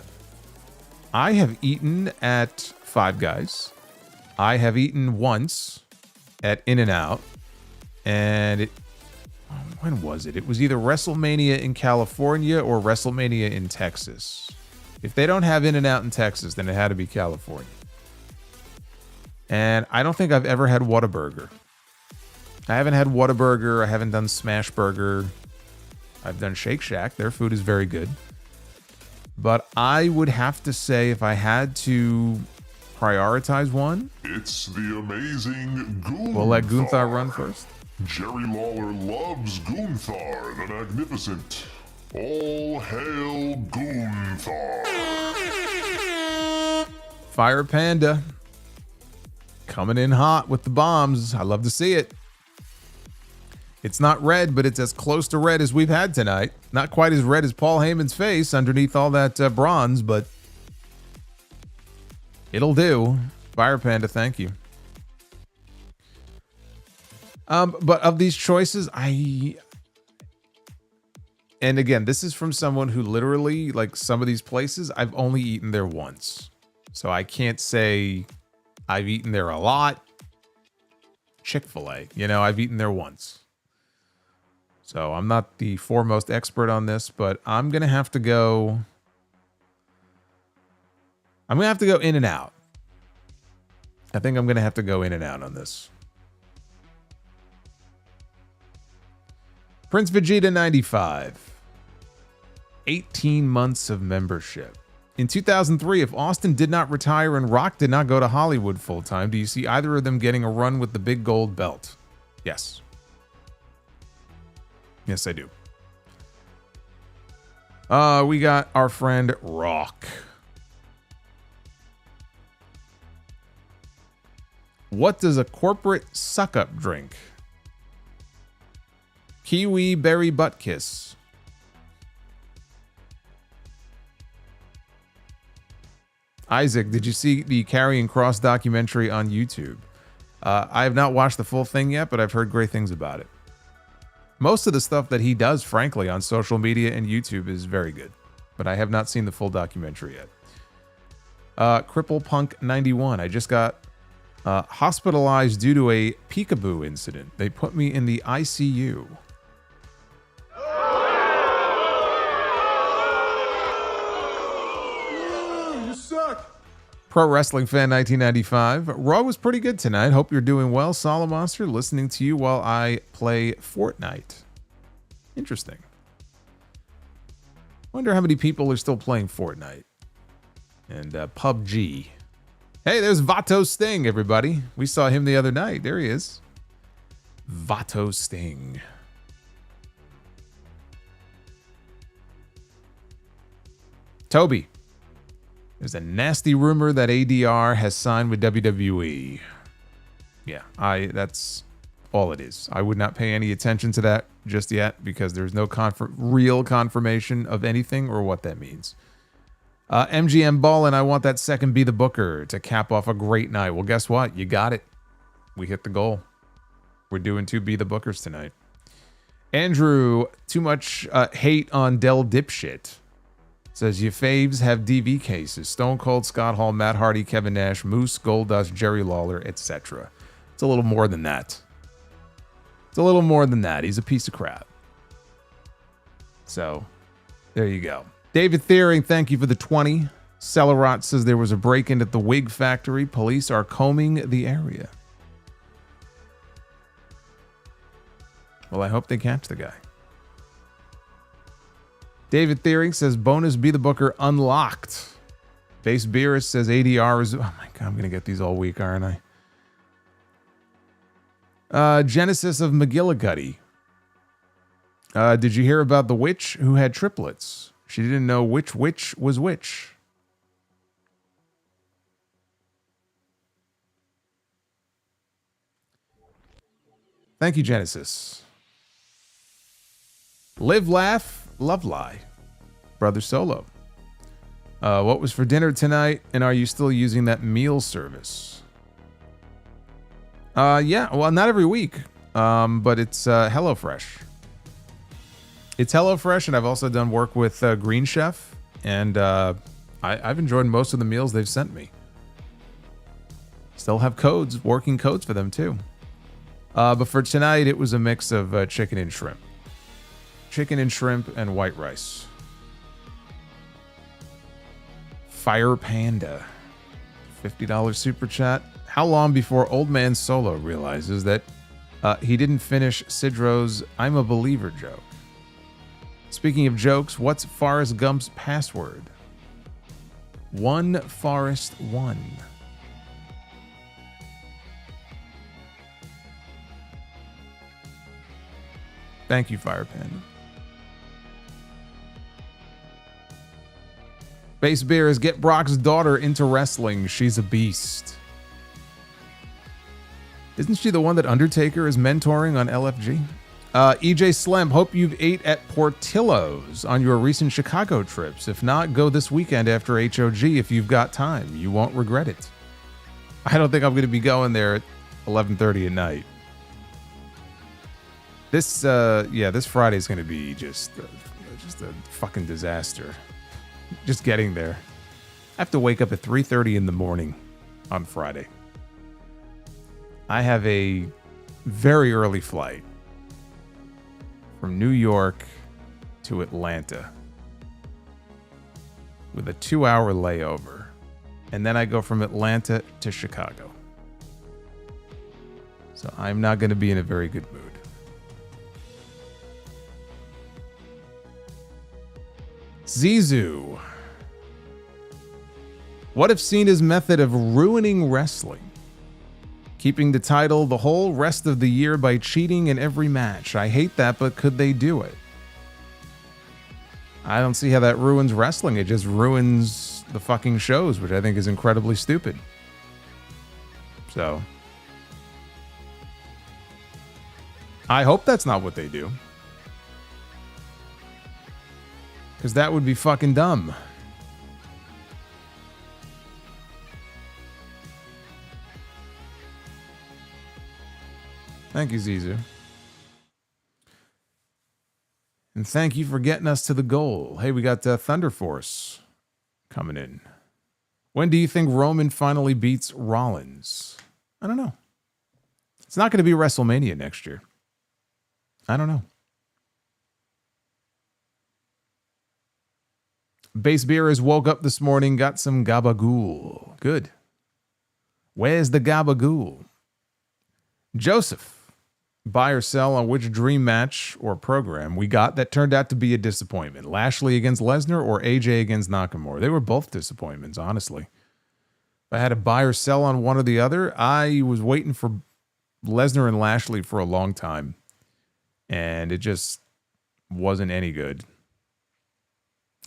I have eaten at Five Guys. I have eaten once at In-N-Out, and when was it? It was either WrestleMania in California or WrestleMania in Texas. If they don't have In-N-Out in Texas, then it had to be California. And I don't think I've ever had Whataburger. I haven't had Whataburger. I haven't done Smash Burger. I've done Shake Shack. Their food is very good. But I would have to say, if I had to prioritize one, it's the amazing Gunther. We'll let Gunther run first. Jerry Lawler loves Gunther the Magnificent. All hail Gunther. Fire Panda. Coming in hot with the bombs. I love to see it. It's not red, but it's as close to red as we've had tonight. Not quite as red as Paul Heyman's face underneath all that bronze, but it'll do. Fire Panda, thank you. But of these choices, and again, this is from someone who literally, like, some of these places, I've only eaten there once. So I can't say I've eaten there a lot. Chick-fil-A, you know, I've eaten there once. So I'm not the foremost expert on this, but I'm going to have to go In-N-Out. I think I'm going to have to go In-N-Out on this. Prince Vegeta 95. 18 months of membership. In 2003, if Austin did not retire and Rock did not go to Hollywood full-time, do you see either of them getting a run with the big gold belt? Yes. Yes, I do. We got our friend Rock. What does a corporate suck-up drink? Kiwi berry butt kiss. Isaac, did you see the Karrion Kross documentary on YouTube? I have not watched the full thing yet, but I've heard great things about it. Most of the stuff that he does, frankly, on social media and YouTube is very good, but I have not seen the full documentary yet. Cripple Punk 91. I just got hospitalized due to a peekaboo incident. They put me in the ICU. You suck. Pro Wrestling Fan 1995. Raw was pretty good tonight. Hope you're doing well. Solomonster, listening to you while I play Fortnite. Interesting. Wonder how many people are still playing Fortnite. And PUBG. Hey, there's Vato Sting, everybody. We saw him the other night. There he is. Vato Sting. Toby. There's a nasty rumor that ADR has signed with WWE. Yeah, that's all it is. I would not pay any attention to that just yet because there's no real confirmation of anything or what that means. MGM Ballin', I want that second Be the Booker to cap off a great night. Well, guess what? You got it. We hit the goal. We're doing 2 Be the Bookers tonight. Andrew, too much hate on Del Dipshit. Says, your faves have DV cases. Stone Cold, Scott Hall, Matt Hardy, Kevin Nash, Moose, Goldust, Jerry Lawler, etc. It's a little more than that. It's a little more than that. He's a piece of crap. So, there you go. David Thiering, thank you for the 20. Celerot says there was a break-in at the wig factory. Police are combing the area. Well, I hope they catch the guy. David Thiering says, bonus Be the Booker unlocked. Base Beerus says ADR is... Oh my God, I'm going to get these all week, aren't I? Genesis of McGillicuddy. Did you hear about the witch who had triplets? She didn't know which witch was which. Thank you, Genesis. Live, laugh, love, lie. Brother Solo. What was for dinner tonight, and are you still using that meal service? Yeah, well, not every week, but it's HelloFresh. It's HelloFresh, and I've also done work with Green Chef, and I've enjoyed most of the meals they've sent me. Still have codes, working codes for them too. But for tonight, it was a mix of chicken and shrimp. Chicken and shrimp and white rice. Fire Panda. $50 super chat. How long before Old Man Solo realizes that he didn't finish Sidro's I'm a Believer joke? Speaking of jokes, what's Forrest Gump's password? One Forrest One. Thank you, Fire Panda. Base Bears, get Brock's daughter into wrestling. She's a beast. Isn't she the one that Undertaker is mentoring on LFG? EJ Slam, hope you've ate at Portillo's on your recent Chicago trips. If not, go this weekend after HOG if you've got time. You won't regret it. I don't think I'm going to be going there at 11:30 at night. This Friday is going to be just a fucking disaster. Just getting there. I have to wake up at 3:30 in the morning on Friday. I have a very early flight from New York to Atlanta with a 2-hour layover. And then I go from Atlanta to Chicago. So I'm not going to be in a very good mood. Zizou. What if Cena's method of ruining wrestling? Keeping the title the whole rest of the year by cheating in every match. I hate that, but could they do it? I don't see how that ruins wrestling. It just ruins the fucking shows, which I think is incredibly stupid. So, I hope that's not what they do. Because that would be fucking dumb. Thank you, Zizu. And thank you for getting us to the goal. Hey, we got Thunder Force coming in. When do you think Roman finally beats Rollins? I don't know. It's not going to be WrestleMania next year. I don't know. Base Beer has woke up this morning, got some gabagool. Good. Where's the gabagool? Joseph. Buy or sell on which dream match or program we got that turned out to be a disappointment. Lashley against Lesnar or AJ against Nakamura. They were both disappointments, honestly. If I had to buy or sell on one or the other, I was waiting for Lesnar and Lashley for a long time. And it just wasn't any good.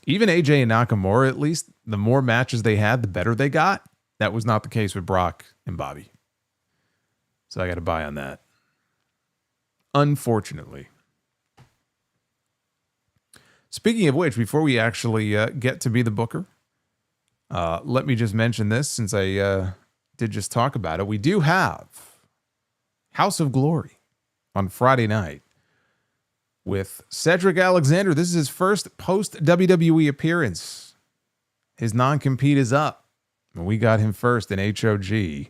Even AJ and Nakamura, at least, the more matches they had, the better they got. That was not the case with Brock and Bobby. So I got to buy on that. Unfortunately. Speaking of which, before we actually get to be the booker, let me just mention this since I did just talk about it. We do have House of Glory on Friday night with Cedric Alexander. This is his first post-WWE appearance. His non-compete is up. And we got him first in HOG.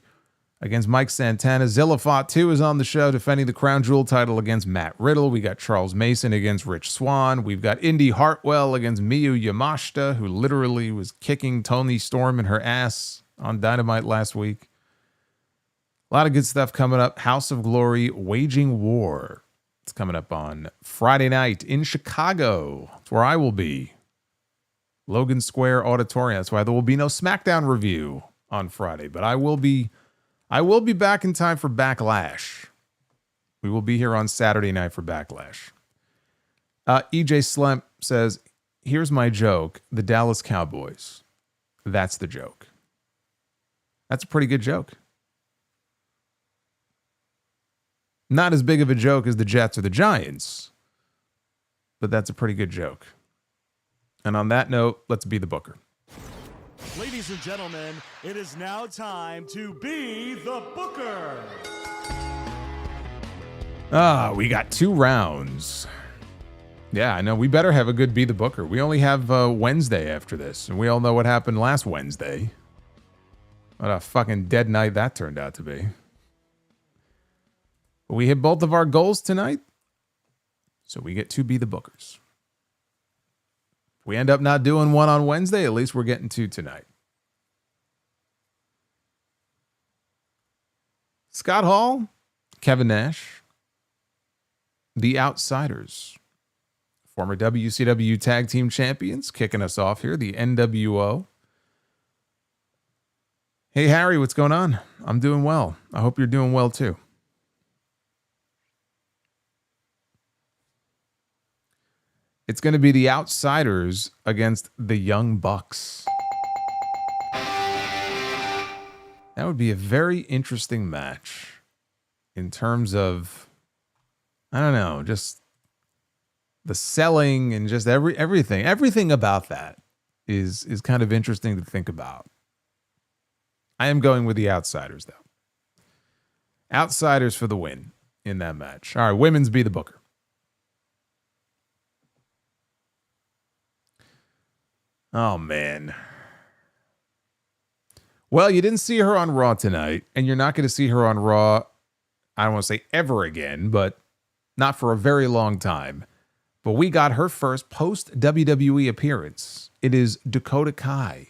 Against Mike Santana. Zillafot 2 is on the show defending the Crown Jewel title against Matt Riddle. We got Charles Mason against Rich Swann. We've got Indy Hartwell against Miyu Yamashita, who literally was kicking Toni Storm in her ass on Dynamite last week. A lot of good stuff coming up. House of Glory, Waging War. It's coming up on Friday night in Chicago. That's where I will be. Logan Square Auditorium. That's why there will be no SmackDown review on Friday, but I will be back in time for Backlash. We will be here on Saturday night for Backlash. EJ Slemp says, here's my joke. The Dallas Cowboys. That's the joke. That's a pretty good joke. Not as big of a joke as the Jets or the Giants, but that's a pretty good joke. And on that note, let's be the booker. Ladies and gentlemen, it is now time to be the booker. We got 2 rounds. Yeah, I know. We better have a good be the booker. We only have Wednesday after this, and we all know what happened last Wednesday. What a fucking dead night that turned out to be. But we hit both of our goals tonight, so we get to be the bookers. If we end up not doing one on Wednesday, at least we're getting 2 tonight. Scott Hall, Kevin Nash, The Outsiders, former WCW Tag Team Champions, kicking us off here, the NWO. Hey, Harry, what's going on? I'm doing well. I hope you're doing well, too. It's going to be the Outsiders against the Young Bucks. That would be a very interesting match in terms of, I don't know, just the selling and just everything. Everything about that is kind of interesting to think about. I am going with the Outsiders, though. Outsiders for the win in that match. All right, women's be the booker. Oh, man. Well, you didn't see her on Raw tonight, and you're not going to see her on Raw, I don't want to say ever again, but not for a very long time. But we got her first post-WWE appearance. It is Dakota Kai,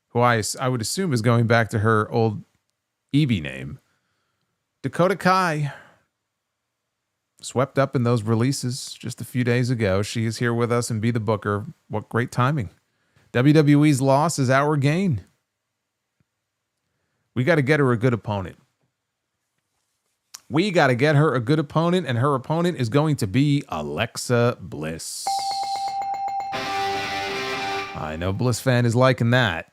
who I would assume is going back to her old Evie name. Dakota Kai swept up in those releases just a few days ago. She is here with us and be the booker. What great timing. WWE's loss is our gain. We got to get her a good opponent. We got to get her a good opponent, and her opponent is going to be Alexa Bliss. I know Bliss fan is liking that.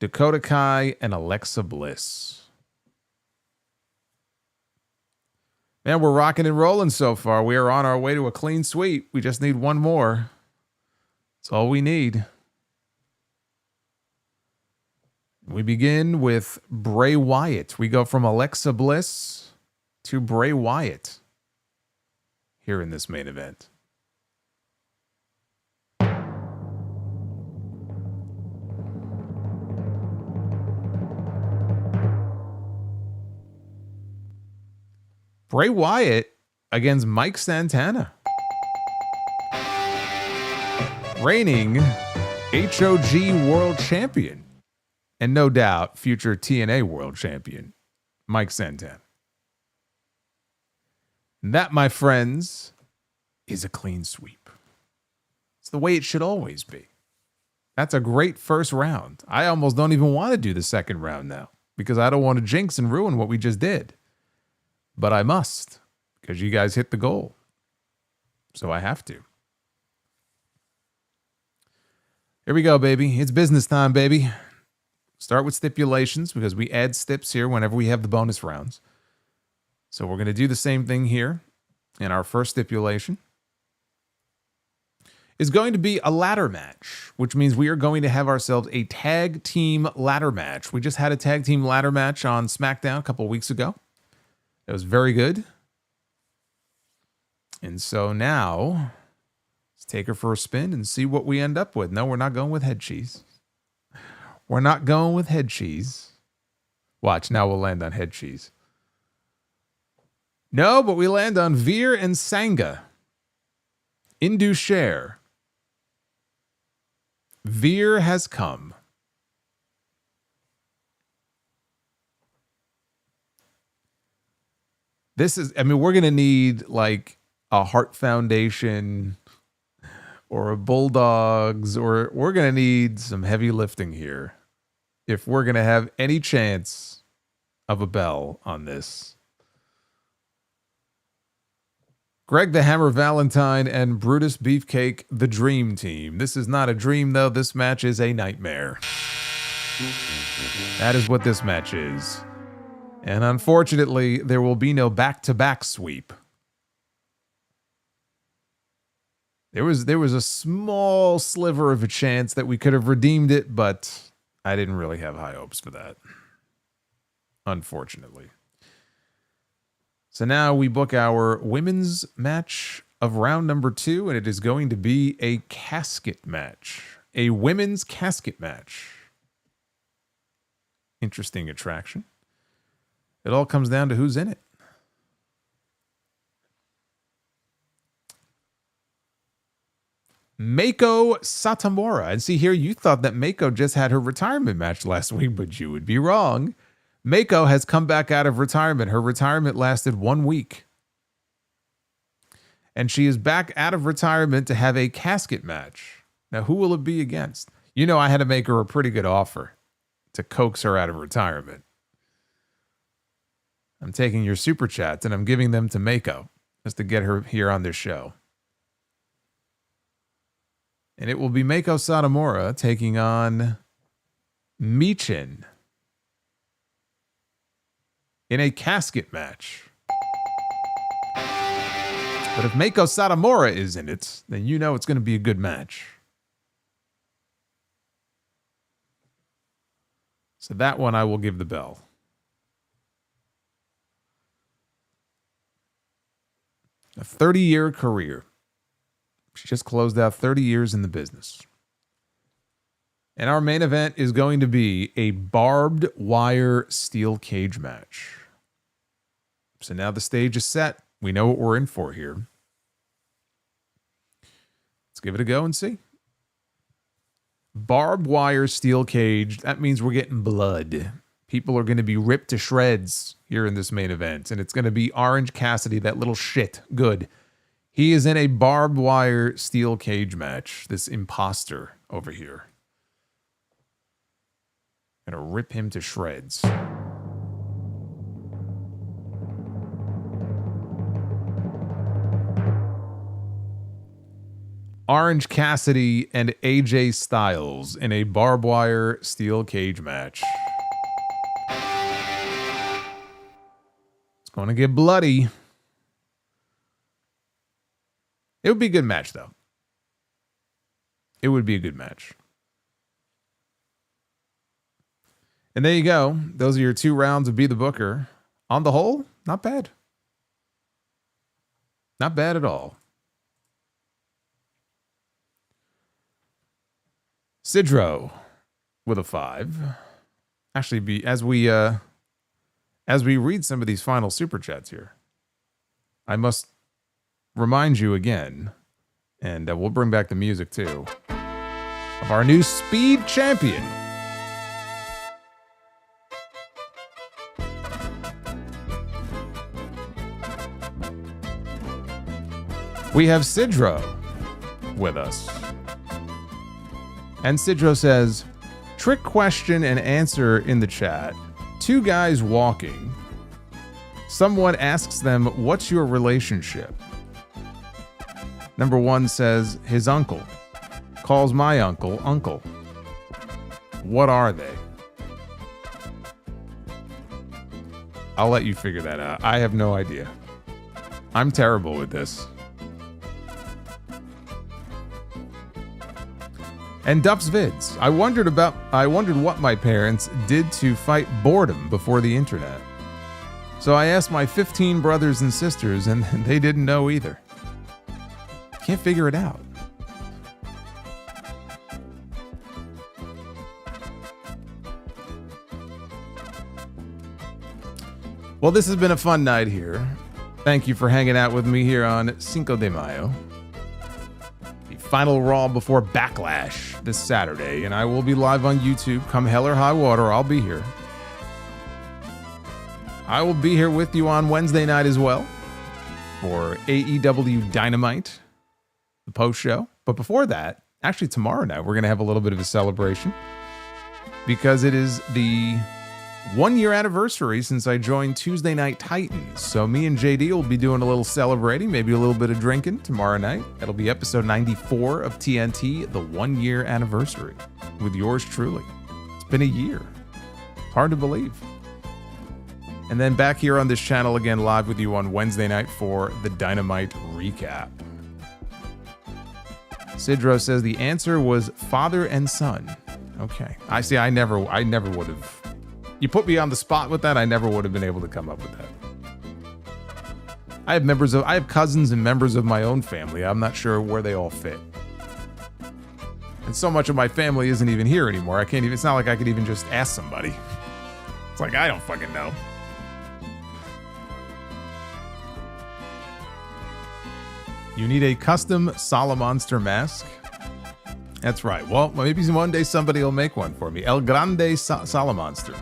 Dakota Kai and Alexa Bliss. Man, we're rocking and rolling so far. We are on our way to a clean sweep. We just need one more. That's all we need. We begin with Bray Wyatt. We go from Alexa Bliss to Bray Wyatt here in this main event. Bray Wyatt against Mike Santana. Reigning HOG World Champion. And no doubt, future TNA World Champion, Mike Santana. And that, my friends, is a clean sweep. It's the way it should always be. That's a great first round. I almost don't even want to do the second round now because I don't want to jinx and ruin what we just did. But I must because you guys hit the goal. So I have to. Here we go, baby. It's business time, baby. Start with stipulations because we add stips here whenever we have the bonus rounds. So we're going to do the same thing here. And our first stipulation is going to be a ladder match, which means we are going to have ourselves a tag team ladder match. We just had a tag team ladder match on SmackDown a couple of weeks ago. It was very good. And so now let's take her for a spin and see what we end up with. No, we're not going with head cheese. We're not going with head cheese. Watch, now we'll land on head cheese. No, but we land on Veer and Sangha. Indu Share. Veer has come. This is, I mean, we're going to need like a Heart Foundation or a Bulldogs, or we're going to need some heavy lifting here if we're going to have any chance of a bell on this. Greg the Hammer Valentine and Brutus Beefcake, the Dream Team. This is not a dream, though. This match is a nightmare. That is what this match is. And unfortunately, there will be no back-to-back sweep. There was a small sliver of a chance that we could have redeemed it, but I didn't really have high hopes for that. Unfortunately. So now we book our women's match of round number 2, and it is going to be a casket match. A women's casket match. Interesting attraction. It all comes down to who's in it. Meiko Satomura. And see here, you thought that Meiko just had her retirement match last week, but you would be wrong. Meiko has come back out of retirement. Her retirement lasted 1 week. And she is back out of retirement to have a casket match. Now, who will it be against? You know, I had to make her a pretty good offer to coax her out of retirement. I'm taking your super chats and I'm giving them to Meiko just to get her here on this show. And it will be Meiko Satomura taking on Michin in a casket match. But if Meiko Satomura is in it, then you know it's going to be a good match. So that one I will give the bell. A 30-year career. She just closed out 30 years in the business. And our main event is going to be a barbed wire steel cage match. So now the stage is set. We know what we're in for here. Let's give it a go and see. Barbed wire steel cage. That means we're getting blood. People are going to be ripped to shreds here in this main event. And it's going to be Orange Cassidy, that little shit. Good. He is in a barbed wire steel cage match. This imposter over here. Gonna rip him to shreds. Orange Cassidy and AJ Styles in a barbed wire steel cage match. It's going to get bloody. It would be a good match, though. It would be a good match. And there you go. Those are your 2 rounds of Be the Booker. On the whole, not bad. Not bad at all. Sidro with a 5. Actually, as we read some of these final super chats here, I must remind you again, and we'll bring back the music too, of our new Speed Champion. We have Sidro with us. And Sidro says, trick question and answer in the chat. 2 guys walking. Someone asks them, what's your relationship? Number 1 says, his uncle. Calls my uncle, uncle. What are they? I'll let you figure that out. I have no idea. I'm terrible with this. And Duff's Vids. I wondered what my parents did to fight boredom before the internet. So I asked my 15 brothers and sisters, and they didn't know either. Can't figure it out. Well, this has been a fun night here. Thank you for hanging out with me here on Cinco de Mayo. Final Raw before Backlash this Saturday, and I will be live on YouTube. Come hell or high water, I'll be here. I will be here with you on Wednesday night as well for AEW Dynamite, the post show. But before that, actually tomorrow night, we're going to have a little bit of a celebration because it is the 1-year anniversary since I joined Tuesday Night Titans. So me and JD will be doing a little celebrating, maybe a little bit of drinking tomorrow night. It'll be episode 94 of TNT, the 1-year anniversary, with yours truly. It's been a year. Hard to believe. And then back here on this channel again, live with you on Wednesday night for the Dynamite recap. Sidro says the answer was father and son. Okay. I see. I never would have. You put me on the spot with that, I never would have been able to come up with that. I have cousins and members of my own family. I'm not sure where they all fit. And so much of my family isn't even here anymore. It's not like I could even just ask somebody. It's like, I don't fucking know. You need a custom Solomonster mask? That's right. Well, maybe one day somebody will make one for me. El Grande Solomonster.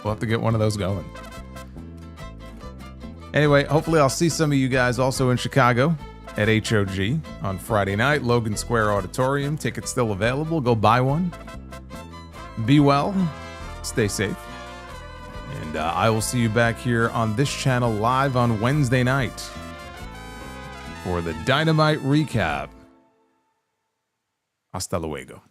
We'll have to get one of those going. Anyway, hopefully I'll see some of you guys also in Chicago at HOG on Friday night, Logan Square Auditorium. Tickets still available. Go buy one. Be well. Stay safe. And I will see you back here on this channel live on Wednesday night for the Dynamite recap. Hasta luego.